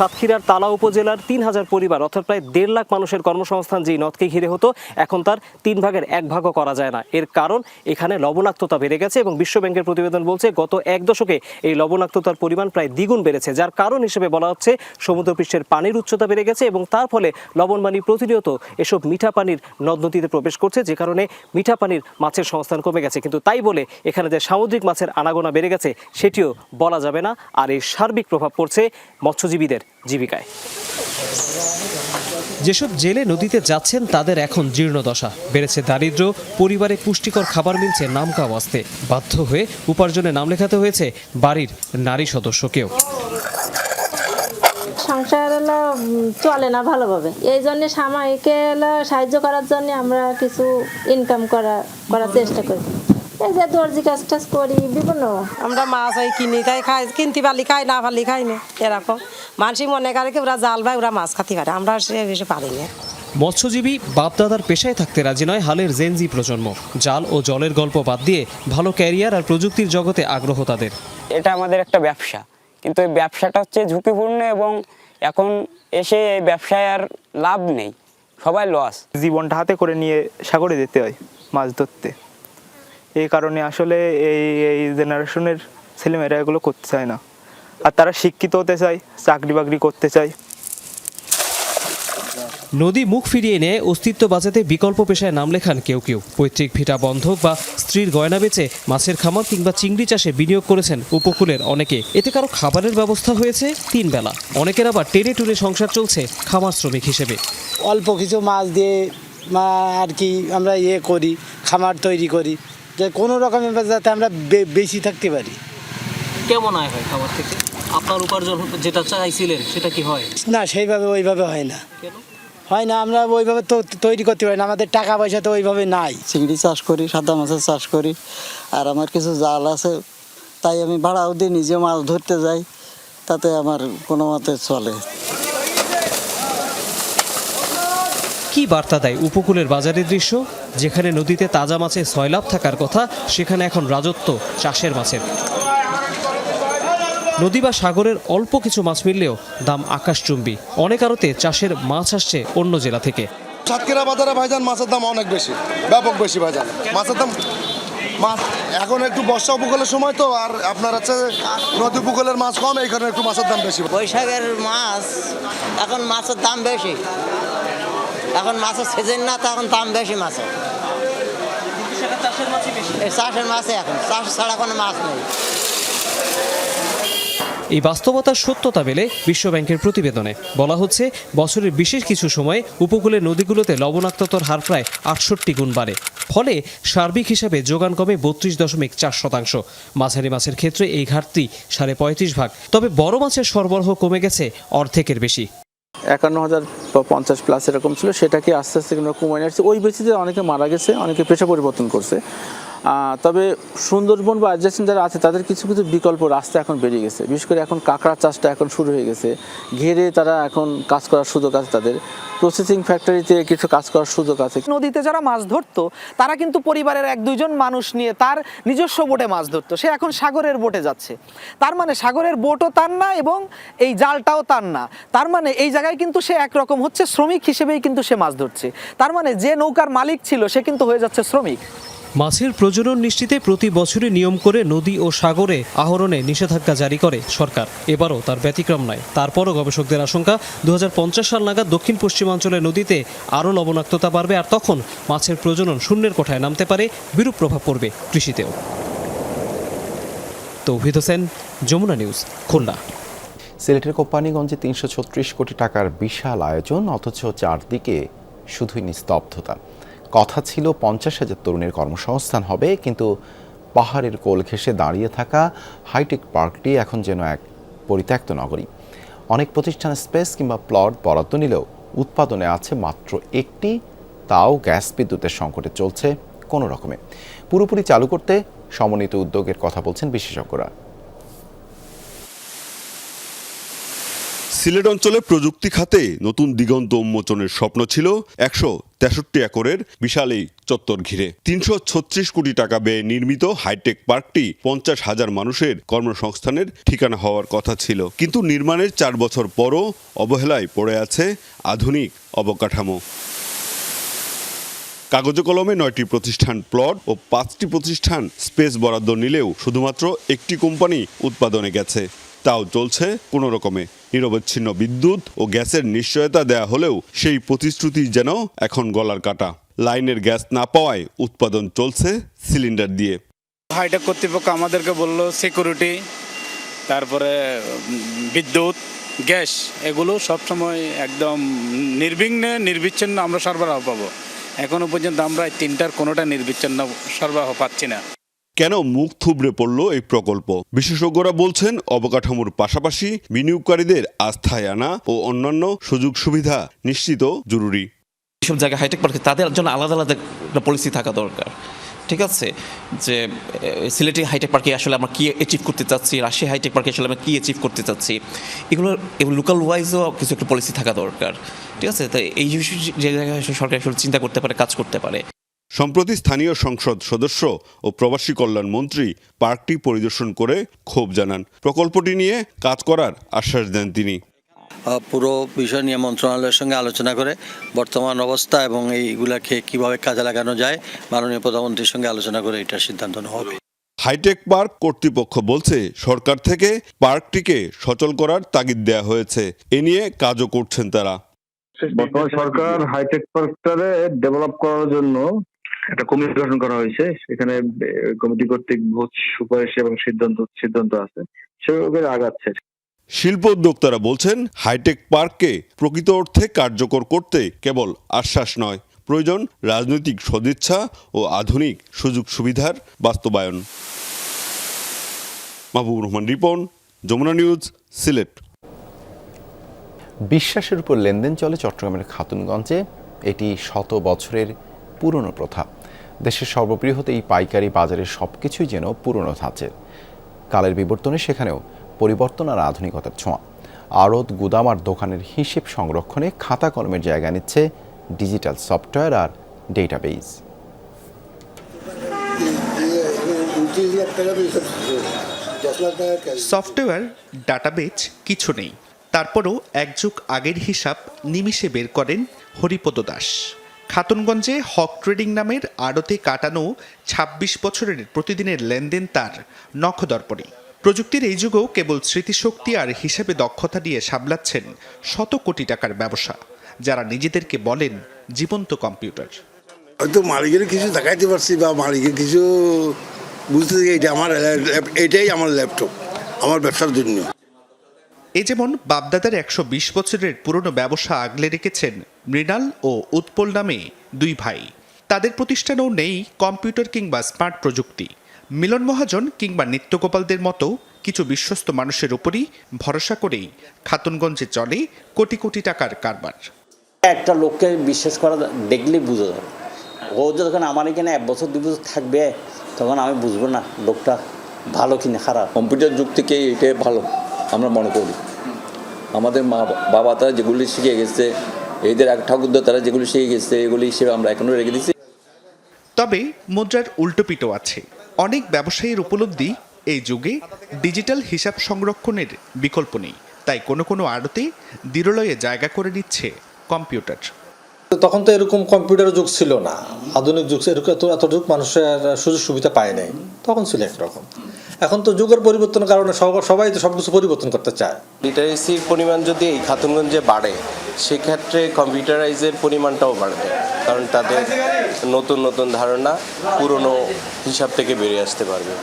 সাতক্ষীরার তালা উপজেলার 3000 পরিবার অর্থাৎ প্রায় 1.5 লাখ মানুষের কর্মসংস্থান যেই নদকে ঘিরে হতো, এখন তার 3 ভাগের 1 ভাগও করা যায় না। এর কারণ এখানে লবণাক্ততা বেড়ে গেছে এবং বিশ্ব ব্যাংকের প্রতিবেদন বলছে গত 1 দশকে এই লবণাক্ততার পরিমাণ প্রায় দ্বিগুণ বেড়েছে। যার কারণ হিসেবে বলা হচ্ছে সমুদ্রপৃষ্ঠের পানির উচ্চতা বেড়ে গেছে এবং তার ফলে লবণবাণী প্রতিনিয়ত এসব মিঠা পানির নদ নদীতে প্রবেশ করছে, যে কারণে মিঠা পানির মাছের সংস্থান কমে গেছে। কিন্তু তাই বলে এখানে যে সামুদ্রিক মাছের আনাগোনা বেড়ে গেছে সেটিও বলা যাবে না। আর এই সার্বিক প্রভাব পড়ছে মৎস্যজীবীদের জীবিকায়। যেসব জেলে নদীতে যাচ্ছেন তাদের এখন জীর্ণদশা, বেড়েছে দারিদ্র্য, পরিবারে পুষ্টিকর খাবার মিলছে নামকা ওয়াস্তে, বাধ্য হয়ে উপার্জনে নাম লেখাতে হয়েছে বাড়ির নারী সদস্যকেও। সংসার হলো চলে না ভালোভাবে, এই জন্য সাময়িকে হলো সাহায্য করার জন্য আমরা কিছু ইনকাম করার চেষ্টা করি। এই যে দর্জি কাজ টাজ করি বিভিন্ন। আমরা মাছ হয় কিনি তাই খাই, কিনতে পারলি খাই, না পারলি খাই না, এরকম। মানুষ মনে করে কি ওরা জাল ভাই ওরা মাছ খাতে পারে, আমরা সে বেশি পারি না। মৎস্যজীবী বাপদাদার পেশায় থাকতে রাজি নয় হালের জেনজি প্রজন্ম। জাল ও জলের গল্প বাদ দিয়ে ভালো ক্যারিয়ার আর প্রযুক্তির জগতে আগ্রহ তাদের। এটা আমাদের একটা ব্যবসা, কিন্তু এই ব্যবসাটা হচ্ছে ঝুঁকিপূর্ণ এবং এখন এসে এই ব্যবসায় আর লাভ নেই, সবাই লস। জীবনটা হাতে করে নিয়ে সাগরে যেতে হয় মাছ ধরতে, এই কারণে আসলে এই জেনারেশনের ছেলেমেয়েরা এগুলো করতে চায় না, আর তারা শিক্ষিত হতে চায়, চাকরি বাকরি করতে চায়। নদী মুখ ফিরিয়ে নিয়ে অস্তিত্ব বাঁচাতে বিকল্প পেশায় নাম লেখান কেউ কেউ। পৈতৃক ভিটা বন্ধক বা স্ত্রীর গয়না বেচে মাছের খামার কিংবা চিংড়ি চাষে বিনিয়োগ করেছেন উপকূলের অনেকে। এতে কারো খাবারের ব্যবস্থা হয়েছে 3 বেলা, অনেকের আবার টেনে টুনে সংসার চলছে খামার শ্রমিক হিসেবে। অল্প কিছু মাছ দিয়ে আর কি আমরা করি, খামার তৈরি করি, যে কোনো রকমের যাতে আমরা বেশি থাকতে পারি। কেমন আয় হয় খাবার থেকে? আপনার উপার্জন যেটা চাইছিলেন সেটা কি হয় না? ওইভাবে হয় না, আমরা ওইভাবে তো তৈরি করতে পারি না, আমাদের টাকা পয়সা তো ওইভাবে নাই। চিংড়ি চাষ করি, সাদা মাছের চাষ করি, আর আমার কিছু জাল আছে, তাই আমি ভাড়াও দিয়ে নিজে মাছ ধরতে যাই, তাতে আমার কোনো মতে চলে। কি বার্তা দেয় উপকূলের বাজারের দৃশ্য? যেখানে নদীতে তাজা মাছে সয়লাভ থাকার কথা, সেখানে এখন রাজত্ব চাষের মাছের। নদী বা সাগরের অল্প কিছু মাছ মিললেও দাম আকাশচুম্বী। অনেক আড়তে চাষের মাছ আসছে অন্য জেলা থেকে। সাতক্ষীরা বাজারে ভাইজান মাছের দাম অনেক বেশি, ব্যাপক বেশি ভাইজান মাছের দাম। মাছ এখন একটু বর্ষা উপকূলের সময় তো, আর আপনার হচ্ছে নদী উপকূলের মাছ কম, এই কারণে একটু মাছের দাম বেশি। বৈশাখের মাছ এখন মাছের দাম বেশি, এখন মাছের সিজন না, তো এখন দাম বেশি মাছের। চাষের মাছে এখন চাষ ছাড়া কোনো মাছ নেই। এই বাস্তবতার সত্যতা মেলে বিশ্বব্যাংকের প্রতিবেদনে। বলা হচ্ছে বছরের বিশেষ কিছু সময়ে উপকূলের নদীগুলোতে লবণাক্ততার হার প্রায় 68 গুণ বাড়ে। ফলে সার্বিক হিসাবে যোগান কমে 32.4%। মাঝারি মাছের ক্ষেত্রে এই ঘাটতি 35.5 তবে বড় মাছের সরবরাহ কমে গেছে অর্ধেকের বেশি। 51,050 প্লাস এরকম ছিল, সেটাকে আস্তে আস্তে কমে আসছে। ওই বেশিতে অনেকে মারা গেছে, অনেকে পেশা পরিবর্তন করছে। তবে সুন্দরবন বা অ্যাডজাসেন্ট যারা আছে তাদের কিছু কিছু বিকল্প রাস্তা এখন বেরিয়ে গেছে। বিশেষ করে এখন কাঁকড়া চাষটা এখন শুরু হয়ে গেছে, ঘেরে তারা এখন কাজ করার সুযোগ আছে, তাদের প্রসেসিং ফ্যাক্টরিতে কিছু কাজ করার সুযোগ আছে। নদীতে যারা মাছ ধরতো তারা কিন্তু পরিবারের 1-2 জন মানুষ নিয়ে তার নিজস্ব বোটে মাছ ধরতো, সে এখন সাগরের বোটে যাচ্ছে। তার মানে সাগরের বোটও তার না এবং এই জালটাও তার না। তার মানে এই জায়গায় কিন্তু সে একরকম হচ্ছে শ্রমিক হিসেবেই কিন্তু সে মাছ ধরছে। তার মানে যে নৌকার মালিক ছিল সে কিন্তু হয়ে যাচ্ছে শ্রমিক। মাছের প্রজনন নিশ্চিতে প্রতি বছরই নিয়ম করে নদী ও সাগরে আহরণে নিষেধাজ্ঞা জারি করে সরকার। এবারও তার ব্যতিক্রম নয়। তারপরও গবেষকদের আশঙ্কা 2050 সাল নাগাদ দক্ষিণ পশ্চিমাঞ্চলের নদীতে আরও লবণাক্ততা বাড়বে, আর তখন মাছের প্রজনন শূন্যের কোঠায় নামতে পারে, বিরূপ প্রভাব পড়বে কৃষিতেও। তৌহিদ হোসেন, যমুনা নিউজ, খুলনা। সিলেটের কোম্পানিগঞ্জে 336 কোটি টাকার বিশাল আয়োজন, অথচ চারদিকে শুধুই নিস্তব্ধতা। কথা ছিল 50,000 তরুণের কর্মসংস্থান হবে, কিন্তু পাহাড়ের কোল ঘেঁষে দাঁড়িয়ে থাকা হাইটেক পার্কটি এখন যেন এক পরিত্যক্ত নগরী। অনেক প্রতিষ্ঠান স্পেস কিংবা প্লট বরাদ্দ নিলেও উৎপাদনে আছে মাত্র একটি, তাও গ্যাস বিদ্যুতের সংকটে চলছে কোনো রকমে। পুরোপুরি চালু করতে সমন্বিত উদ্যোগের কথা বলছেন বিশেষজ্ঞরা। সিলেট অঞ্চলে প্রযুক্তি খাতে নতুন দিগন্ত উন্মোচনের স্বপ্ন ছিল 163 একরের বিশাল এই চত্বর ঘিরে। 336 কোটি টাকা ব্যয়ে নির্মিত হাইটেক পার্কটি 50,000 মানুষের কর্মসংস্থানের ঠিকানা হওয়ার কথা ছিল, কিন্তু নির্মাণের 4 বছর পরও অবহেলায় পড়ে আছে আধুনিক অবকাঠামো। কাগজে কলমে 9টি প্রতিষ্ঠান প্লট ও 5টি প্রতিষ্ঠান স্পেস বরাদ্দ নিলেও শুধুমাত্র একটি কোম্পানি উৎপাদনে গেছে, তাও চলছে কোনো রকমে। নিরবচ্ছিন্ন বিদ্যুৎ ও গ্যাসের নিশ্চয়তা দেয়া হলেও সেই প্রতিশ্রুতি যেন এখন গলার কাটা। লাইনের গ্যাস না পাওয়ায় উৎপাদন চলছে সিলিন্ডার দিয়ে। হাইটেক কর্তৃপক্ষ আমাদেরকে বলল সিকিউরিটি, তারপরে বিদ্যুৎ, গ্যাস, এগুলো সবসময় একদম নির্বিঘ্নে নির্বিচ্ছিন্ন আমরা সরবরাহ পাবো। এখনো পর্যন্ত আমরা 3টার কোনোটা নির্বিচ্ছিন্ন সরবরাহ পাচ্ছি না। কেন মুখ থুবড়ে পড়ল এই প্রকল্প? বিশেষজ্ঞরা বলছেন অবকাঠামোর পাশাপাশি বিনিয়োগকারীদের আস্থায় আনা ও অন্যান্য সুযোগ সুবিধা নিশ্চিত জরুরি। সব জায়গায় হাইটেক পার্কে তাদের জন্য আলাদা আলাদা একটা পলিসি থাকা দরকার। ঠিক আছে, যে সিলেটি হাইটেক পার্কে আসলে আমরা কী অ্যাচিভ করতে চাচ্ছি, রাজশাহী হাইটেক পার্কে আসলে আমরা কী অ্যাচিভ করতে চাচ্ছি, এগুলো লোকাল ওয়াইজও কিছু একটা পলিসি থাকা দরকার। ঠিক আছে, তাই এই যে জায়গায় সরকার আসলে চিন্তা করতে পারে, কাজ করতে পারে। সম্প্রতি স্থানীয় সংসদ সদস্য ও প্রবাসী কল্যাণ মন্ত্রী পার্কটি পরিদর্শন করে ক্ষোভ জানান। প্রকল্পটি নিয়ে কাজ করার আশ্বাস দেন তিনি। পুরো বিষয় নিয়ে মন্ত্রণালয়ের সঙ্গে আলোচনা করে বর্তমান অবস্থা এবং এইগুলাকে কিভাবে কাজে লাগানো যায় মাননীয় প্রধানমন্ত্রীর সঙ্গে আলোচনা করে এটার সিদ্ধান্ত নেওয়া হবে। হাইটেক পার্ক কর্তৃপক্ষ বলছে সরকার থেকে পার্কটিকে সচল করার তাগিদ দেওয়া হয়েছে, এ নিয়ে কাজও করছেন তারা। বর্তমান সরকার হাইটেক পার্কটারে ডেভেলপ করার জন্য একটা কমিটি গঠন করা হয়েছে। সেখানে কমিটি কর্তৃক ভোট সুপারিশ এবং সিদ্ধান্ত আছে, সেভাবে আগাচ্ছে। শিল্প উদ্যোক্তারা বলছেন হাইটেক পার্ককে প্রকৃত অর্থে কার্যকর করতে কেবল আশ্বাস নয়, প্রয়োজন রাজনৈতিক সদিচ্ছা ও আধুনিক সুযোগ সুবিধার বাস্তবায়ন। মাহবুবুর রহমান রিপন, যমুনা নিউজ, সিলেট। বিশ্বাসের উপর লেনদেন চলে চট্টগ্রামের খাতুনগঞ্জে। এটি শত বছরের পুরনো প্রথা। দেশের সর্ববৃহৎ এই পাইকারি বাজারের সবকিছুই যেন পুরনো ধাঁচের। কালের বিবর্তনে সেখানেও পরিবর্তন আর আধুনিকতার ছোঁয়া। আড়ত, গুদাম আর দোকানের হিসেব সংরক্ষণে খাতা কলমের জায়গা নিচ্ছে ডিজিটাল সফটওয়্যার আর ডেটাবেজ। সফটওয়্যার, ডাটাবেজ কিছু নেই, তারপরও এক যুগ আগের হিসাব নিমিষে বের করেন হরিপদ দাস। খাতুনগঞ্জে হক ট্রেডিং নামের আড়তে কাটানো ২৬ বছরের প্রতিদিনের লেনদেন তার নখদর্পণে। প্রযুক্তির এই যুগেও কেবল স্মৃতিশক্তি আর হিসাবে দক্ষতা দিয়ে সামলাচ্ছেন শত কোটি টাকার ব্যবসা, যারা নিজেদেরকে বলেন জীবন্ত কম্পিউটার। হয়তো মালিকের কিছু দেখাইতে পারছি বা মালিকের কিছু বুঝতে এটাই আমার ল্যাপটপ, আমার ব্যবসার জন্য। এ যেমন বাপদাদার ১২০ বছরের পুরনো ব্যবসা আগলে রেখেছেন মৃণাল ও উৎপল নামে দুই ভাই। তাদের প্রতিষ্ঠানেও নেই কম্পিউটার কিংবা স্মার্ট প্রযুক্তি। মিলন মহাজন কিংবা নিত্যগোপালদের মতো কিছু বিশ্বস্ত মানুষের উপরই ভরসা করেই খাতুনগঞ্জে চলে কোটি কোটি টাকার কারবার। একটা লোককে বিশ্বাস করা দেখলেই বুঝা যাবে। ও যখন আমার এখানে ১ বছর ২ বছর থাকবে তখন আমি বুঝবো না লোকটা ভালো কিনা খারাপ। কম্পিউটার যুগ থেকে এটাই ভালো আমরা মনে করি। আমাদের মা বাবা তারা যেগুলি শিখে গেছে, এদের এক ঠাকুরদা তারা যেগুলি শিখে গেছে, এগুলি হিসেবে আমরা এখনো রেখে দিচ্ছি। তবে মুদ্রার উল্টোপিঠও আছে। অনেক ব্যবসায়ীর উপলব্ধি এই যুগে ডিজিটাল হিসাব সংরক্ষণের বিকল্প নেই, তাই কোনো কোনো আড়তে দিরলয়ে জায়গা করে নিচ্ছে কম্পিউটার। তখন তো এরকম কম্পিউটারের যুগ ছিল না, আধুনিক যুগ, এরকম এতটুকু মানুষের সুযোগ সুবিধা পায় নাই, তখন ছিল একরকম। এখন তো যুগের পরিবর্তনের কারণে সবাই তো সব কিছু পরিবর্তন করতে চায়। লিটারেসির পরিমাণ যদি এই খাতুনগঞ্জে বাড়ে, সেক্ষেত্রে কম্পিউটারাইজের পরিমাণটাও বাড়বে, কারণ তাদের নতুন নতুন ধারণা পুরনো হিসাব থেকে বেরিয়ে আসতে পারবে।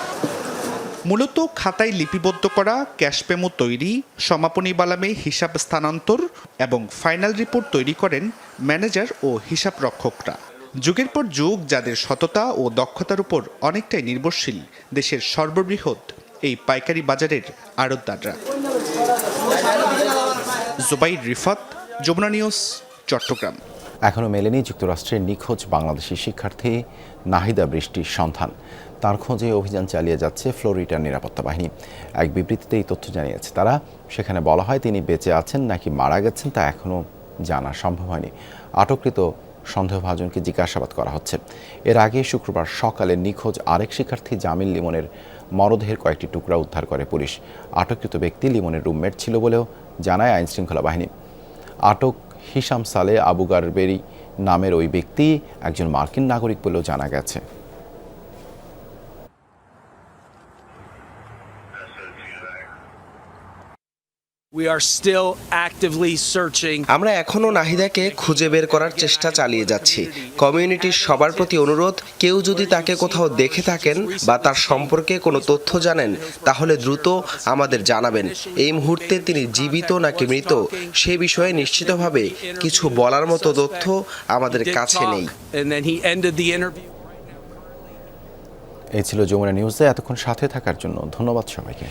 মূলত খাতায় লিপিবদ্ধ করা ক্যাশ মেমো তৈরি, সমাপনী বালামে হিসাব স্থানান্তর এবং ফাইনাল রিপোর্ট তৈরি করেন ম্যানেজার ও হিসাব রক্ষকরা। যুগের পর যুগ যাদের সততা ও দক্ষতার উপর অনেকটাই নির্ভরশীল দেশের সর্ববৃহৎ এই পাইকারি বাজারের আড়তদাররা। জুবাইর রিফাত, যমুনা নিউজ, চট্টগ্রাম। এখনও মেলেনি যুক্তরাষ্ট্রের নিখোঁজ বাংলাদেশি শিক্ষার্থী নাহিদা বৃষ্টির সন্ধান। তার খোঁজে অভিযান চালিয়ে যাচ্ছে ফ্লোরিডার নিরাপত্তা বাহিনী। এক বিবৃতিতে এই তথ্য জানিয়েছে তারা। সেখানে বলা হয় তিনি বেঁচে আছেন নাকি মারা গেছেন তা এখনও জানা সম্ভব হয়নি। আটককৃত সন্দেহভাজনকে জিজ্ঞাসাবাদ করা হচ্ছে। এর আগে শুক্রবার সকালে নিখোঁজ আরেক শিক্ষার্থী জামিল লিমনের মরদেহের কয়েকটি টুকরা উদ্ধার করে পুলিশ। আটককৃত ব্যক্তি লিমনের রুমমেট ছিল বলেও জানায় আইনশৃঙ্খলা বাহিনী। আটক হিসাম সালে আবু গারবেরি নামের ওই ব্যক্তি একজন মার্কিন নাগরিক বলেও জানা গেছে। আমরা এখনো নাহিদাকে খুঁজে বের করার চেষ্টা চালিয়ে যাচ্ছি। কমিউনিটির সবার প্রতি অনুরোধ, কেউ যদি তাকে কোথাও দেখে থাকেন বা তার সম্পর্কে কোনো তথ্য জানেন তাহলে দ্রুত আমাদের জানাবেন। এই মুহূর্তে তিনি জীবিত নাকি মৃত সে বিষয়ে নিশ্চিতভাবে কিছু বলার মতো তথ্য আমাদের কাছে নেই। এই ছিল যমুনা নিউজে এতক্ষণ সাথে থাকার জন্য ধন্যবাদ সবাইকে।